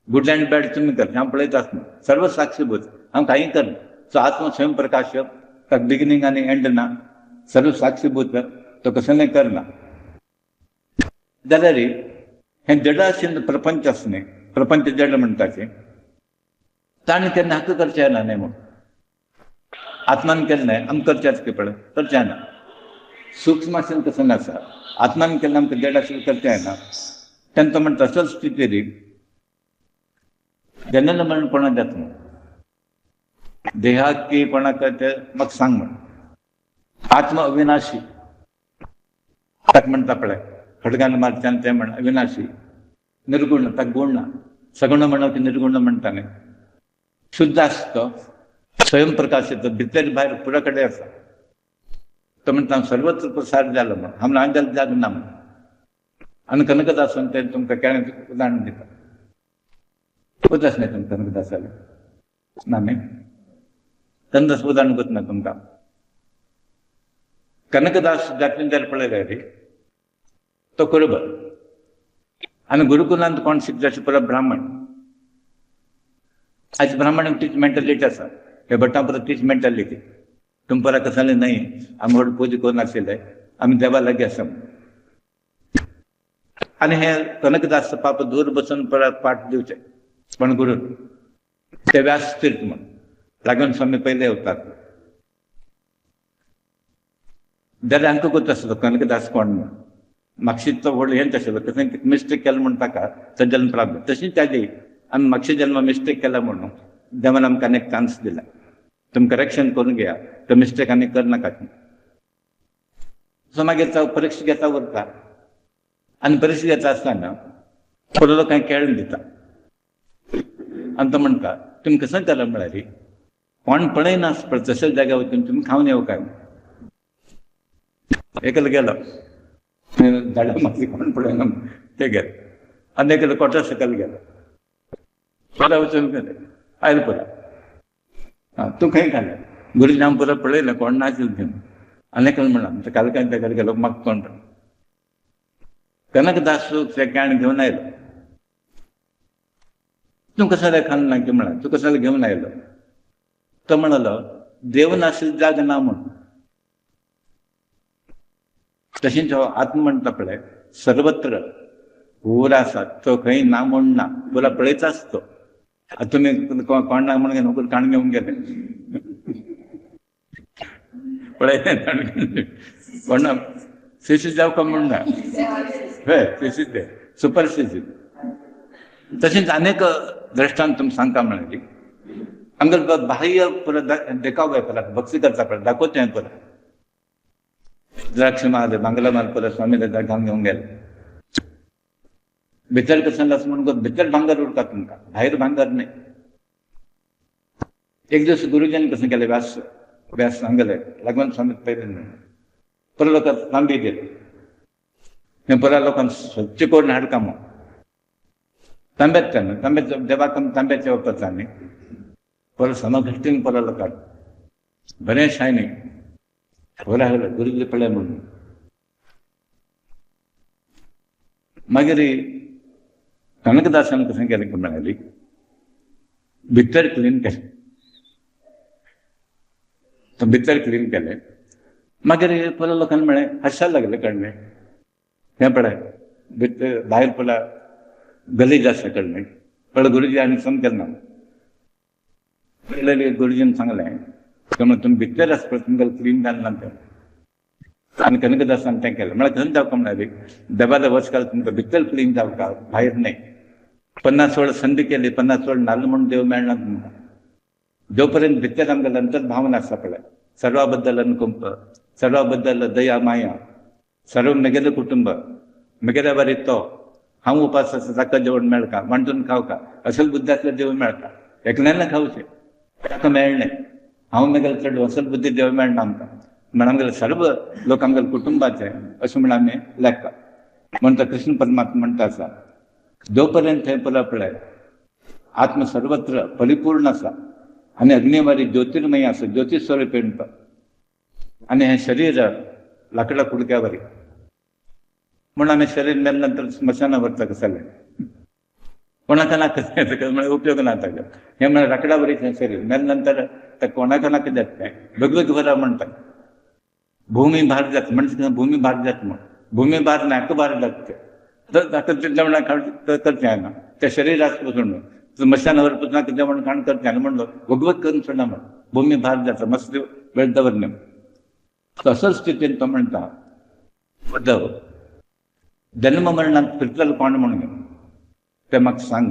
गुड अँड बॅड तुमी कर, हांव पळयता आसतना सर्व साक्षीभूत, हांव कांय करना. सो आत्म स्वयं प्रकाश ताका बिगिनींग आनी एंड ना, सर्व साक्षीभूत तो कसलेंय करना. जाल्यार हें जड आशिल्लें प्रपंच आसा न्ही, प्रपंच जड म्हणटा तें ताणें केन्ना हक्क करचें ना न्ही म्हूण. आत्मान केन्ना आमकां करचेंच की पळय, करचें ना. सूक्ष्म आशिल्लें कसं नासा, आत्मान केन्ना आमकां जड आशिल्लें करचें ना. तेन्ना तो म्हणटा असो स्थिती री जनन मरण कोणाक जाता म्हूण, देहाक की कोणाक तें म्हाका सांग म्हण. आत्मा अविनाशी ताका म्हणटा पळय खडगान मारच्यान तें म्हण अविनाशी, निर्गुण ताका गुण ना, सगुण म्हणो की निर्गुण म्हणटा न्ही, शुद्ध आसता तो, स्वयंप्रकाश येतो, भितर भायर पुरा कडेन आसा. तो म्हणटा हांव सर्वत्र प्रसार जालो म्हण, हांव आंगल जाग ना म्हण. आनी कनकदासान तें तुमकां केळें उदाहरण दिता. उदास न्ही तुमकां कनकदासालें ना न्ही, कनकदास उदाहरण करता तुमकां. कनकदास जातीन जर पळयलें रे तो कुरुबर, आनी गुरुकुलांत कोण शिकता अशें पुरो ब्राह्मण. आज ब्राह्मणांक तीच मेंटॅलिटी आसा, हे भटां परत तीच मेंटॅलिटी. तुमपरा कसले न्हय, आमी व्हड पूजा करनाशिल्ले, आमी देवा लागीं आसा. आनी हे कनकदास पाप दूर बसून परत पाठ दिवचे, पण गुरू ते व्यास तीर्थ म्हण लागून स्वामी पयले येवतात. जाल्यार हांकां कोत आसलो कनकदास कोण म्हण, म्हापशी तो व्हड हेंच आशिल्लो, कसं मिस्टेक केलो म्हण ताका तो जल्म प्राप्त. तशीच ताजी आमी म्हापशे जल्म मिस्टेक केला म्हणून देवान आमकां आनी एक चान्स दिला, तुमी करेक्शन करून घेया, तो मिस्टेक आनी करनाका. सो मागीर तो परीक्षा घेता उरता, आनी परीक्षा घेता आसतना पडलो कांय केळें दिता, आनी तो म्हणटा तुमी कसं केला म्हळ्यार कोण पळयना पळय तशेच जाग्या वचून तुमी खावन येवं काय. एकलो गेलो झाडां मातशी कोण पळयना ते गेले, आनी एकलो कोटा सकयल गेलो, पुरा वचून गेले आयलो पुरा. तूं खंय घालें, गुरुजी हांव पुरो पळयलें कोण नाशिल्लें थंय. आनी एकलो म्हणला कालकान तेका गेलो म्हाका कोण. कनकदास ते केण घेवन आयलो. तूं कसाले खाल ना की म्हळ्यार, तूं कसाले घेवन आयलो. तो म्हणलो देव नाशिल्लो जाग ना म्हण. तशेंच हो आत्म म्हणटा पळय सर्वत्र पुरा आसा, तो खंय ना म्हण ना, पुरा पळयताच तो. तुमी कोण ना म्हण नोकरी काण घेवन गेले पळय कोण ना शिशीत जावका म्हण ना, हय शिशीत दे सुपर शिशीत. तशेंच अनेक दृश्टांत तुमकां सांगता म्हळ्यार हांगा बाह्य पुरो देखाव येता, भक्ती करता पळय दाखोवचें पुरो. द्राक्ष महाल बांगला माल पुरो स्वामी घालून घेवन गेले. भितर कसं आसा म्हणून भितर भांगर उरता तुमकां, भायर भांगर न्ही. एक दीस गुरुजीन कसं केलें, व्यास सांगले लागून स्वामी पयले पुरो लोकांक तांबी दिले, हे पुरा लोकांक स्वच्छ करून हाडका म्हूण. तांब्याच तेन्ना तांब्याच देवाक तांब्याचे वापरता न्ही, पुरो समघश्टीन पुरो लोकांक बरें शायनींग पुरो हाडलें गुरुजी पळय म्हणून. मागीर कनकदासान कशें केलें म्हळ्यार भितर क्लीन केलें, तो भितर क्लीन केलें. मागीर पुरो लोकांक म्हळें हांसपाक लागले कळ्ळें हें पळय भितर भायर पुरा गलीज आसा कळ्ळें. पळय गुरुजी आनी समज केलें ना. पयलें गुरुजीन सांगलें तुमी भितर आसा पळय तुमकां क्लीन जालना तें. आनी कनकदासान तें केलें म्हळ्यार खंय जावका म्हळ्यार देवाला वचकाल तुमकां भितर क्लीन जावका, भायर न्ही. 50 वेळ संदी केली, 50 वेळ नाल्ल म्हणून देव मेळना तुमकां. जो पर्यंत भितर आमकां अंतर्भावना आसा पळय, सर्वा बद्दल अनुकंप, सर्वा बद्दल दया माया, सर्व म्हगेलें कुटुंब, म्हगेल्या बारी तो, हांव उपास आसा ताका जेवण मेळका, वांटून खावका, असल बुद्धी आसल्यार देव मेळटा. एकल्यान खावचें ताका मेळ्ळें. हांव म्हगेलें चड असल बुद्धी देव मेळना आमकां, म्हण आमगेलें सर्व लोक आमगेलें कुटुंबाचें अशें म्हण आमी लेखता. म्हणटा कृष्ण परमात्मा म्हणटा आसा जो पर्यंत थंय पुरो पळय आत्म सर्वत्र परिपूर्ण आसा आनी अग्निवारी ज्योतिर्मय आसा, ज्योतीश स्वरूपेण तो. आनी हें शरीर लाकडा कुडक्या वरी म्हणून आमी शरीर मेल्या नंतर स्मशाना व्हरता कसलें कोणाक नाका म्हळ्यार उपयोग ना ताका. हें म्हळ्यार लाकडा वरीचें शरीर मेल्या नंतर ताका कोणाक नाका जाता तें वेगवेगळी वरां म्हणटा. भूमी भार जाता म्हणजे भूमी भार जाता म्हण, भूमी भार ना हाका भार जाता ताका जेवणा खाण करचें ना. त्या शरिराक पसून स्मशानावर पसून जेवण खाण करचें ना म्हणलो वगवत करून सोडना म्हण भूमी भार जाता मस्त वेळ दवरना. तसोच स्थितीन तो म्हणटा उद्धव जन्म मरणांत फिरतलो कोण म्हणून तें म्हाका सांग.